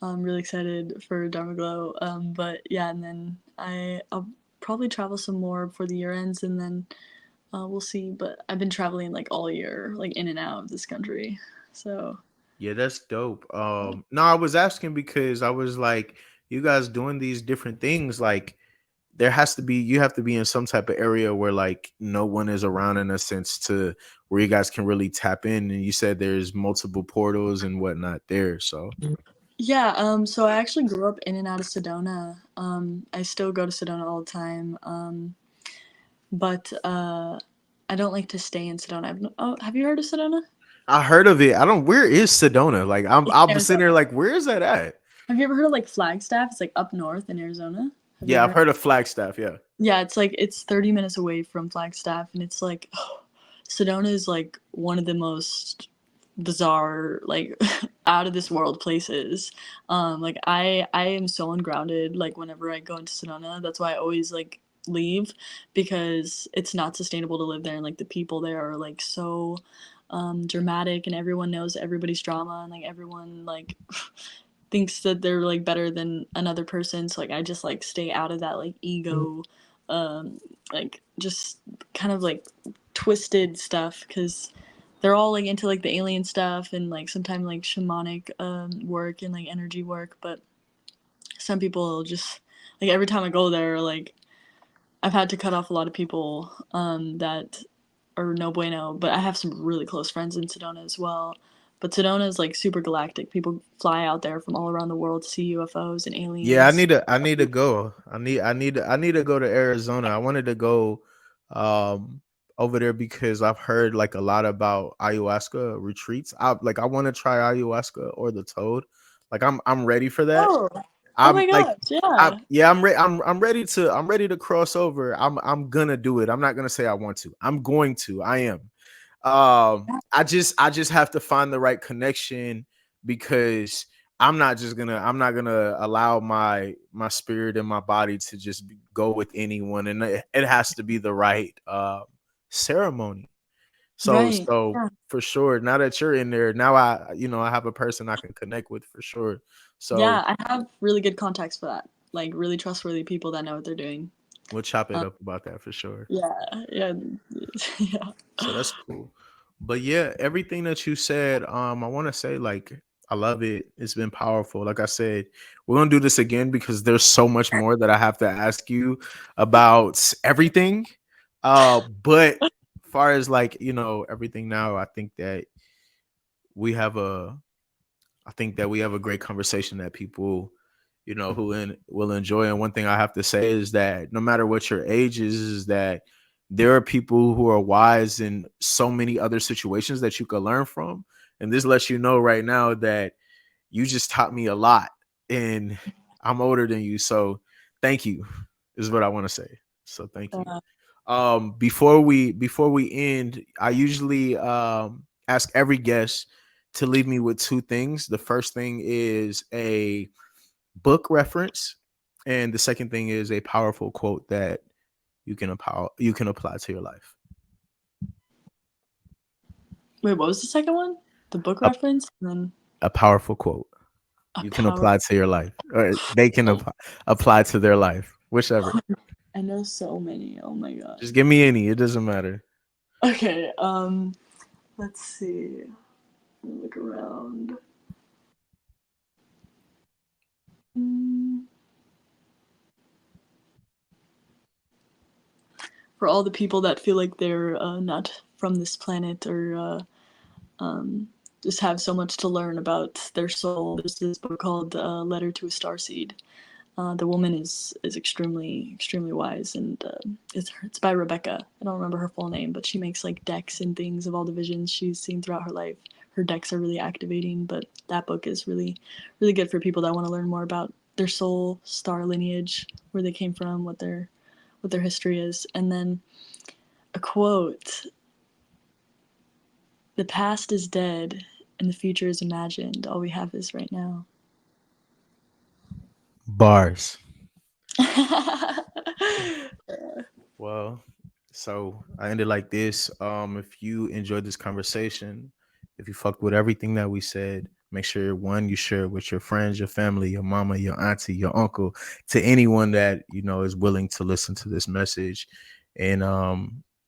B: I'm really excited for Dharma Glow. But yeah, and then I'll probably travel some more before the year ends, and then we'll see. But I've been traveling like all year, like in and out of this country. So
C: Yeah, that's dope. No, I was asking because I was like, you guys doing these different things, like there has to be, you have to be in some type of area where like no one is around in a sense to where you guys can really tap in. And you said there's multiple portals and whatnot there. So
B: yeah, so I actually grew up in and out of Sedona. I still go to Sedona all the time. But I don't like to stay in Sedona. Oh, have you heard of Sedona?
C: I heard of it. I don't, where is Sedona? Like
B: It's
C: I'm sitting there
B: Arizona.
C: like, where is that at?
B: Have you ever heard of like Flagstaff? It's like up north in Arizona. Have you
C: Yeah, I've
B: ever?
C: heard of Flagstaff. Yeah.
B: Yeah, it's like it's 30 minutes away from Flagstaff, and it's like Sedona is like one of the most bizarre, like out of this world places. Like I am so ungrounded. Like whenever I go into Sedona, that's why I always like leave because it's not sustainable to live there, and like the people there are like so dramatic, and everyone knows everybody's drama, and like everyone like thinks that they're like better than another person. So like I just like stay out of that like ego, um, like just kind of like twisted stuff because they're all like into like the alien stuff and like sometimes like shamanic work and like energy work. But some people just like every time I go there, like I've had to cut off a lot of people that are no bueno. But I have some really close friends in Sedona as well. But Sedona is like super galactic. People fly out there from all around the world to see UFOs and
C: Yeah,
B: aliens.
C: I need to go. I need to go to Arizona. I wanted to go um over there because I've heard like a lot about ayahuasca retreats. I want to try ayahuasca or the toad. Like I'm ready for that.
B: Oh, oh
C: I'm
B: my
C: like
B: gosh, yeah,
C: I'm ready to cross over. I'm gonna do it. I'm not gonna say I want to. I'm going to. I am. I just have to find the right connection because I'm not gonna allow my spirit and my body to just go with anyone, and it has to be the right ceremony.
B: right.
C: So
B: Yeah,
C: for sure, now that you're in there, now I have a person I can connect with for sure. So
B: yeah. I have really good contacts for that. Like really trustworthy people that know what they're doing.
C: we'll chop it
B: Um,
C: up about that for sure.
B: yeah, yeah, yeah.
C: So that's cool. But yeah, everything that you said, I want to say like I love it. It's been powerful. Like I said, we're gonna do this again because there's so much more that I have to ask you about everything. But far as like, everything now, we have a I think that we have a great conversation that people, will enjoy. And one thing I have to say is that no matter what your age is that there are people who are wise in so many other situations that you could learn from. And this lets you know right now that you just taught me a lot, and I'm older than you. So thank you is what I want to say. So thank you.
B: Uh,
C: Before we end, I usually ask every guest to leave me with two things. The first thing is a book reference, and the second thing is a powerful quote that you can apply to your life.
B: wait, what was the second one? The book
C: A,
B: reference, and then
C: a powerful quote
B: a
C: you can
B: power.
C: apply to your life, or they can apply to their life, whichever.
B: I know so many. Oh my god.
C: Just give me any. It doesn't matter.
B: Okay. Let's see. Let me look around. Mm. For all the people that feel like they're not from this planet or just have so much to learn about their soul. There's this book called Letter to a Starseed. The woman is extremely wise, and it's by Rebecca. I don't remember her full name, but she makes like decks and things of all the visions she's seen throughout her life. Her decks are really activating, but that book is really good for people that want to learn more about their soul, star lineage, where they came from, what their history is. And then a quote: "The past is dead and the future is imagined. All we have is right now."
C: Bars. Well, so I ended like this. If you enjoyed this conversation, if you fucked with everything that we said, make sure one, you share it with your friends, your family, your mama, your auntie, your uncle, to anyone that you know is willing to listen to this message. And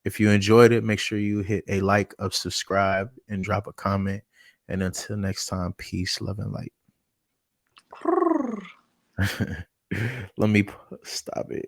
C: if you enjoyed it, make sure you hit a like, a subscribe, and drop a comment. And until next time, peace, love, and light. Let me stop it.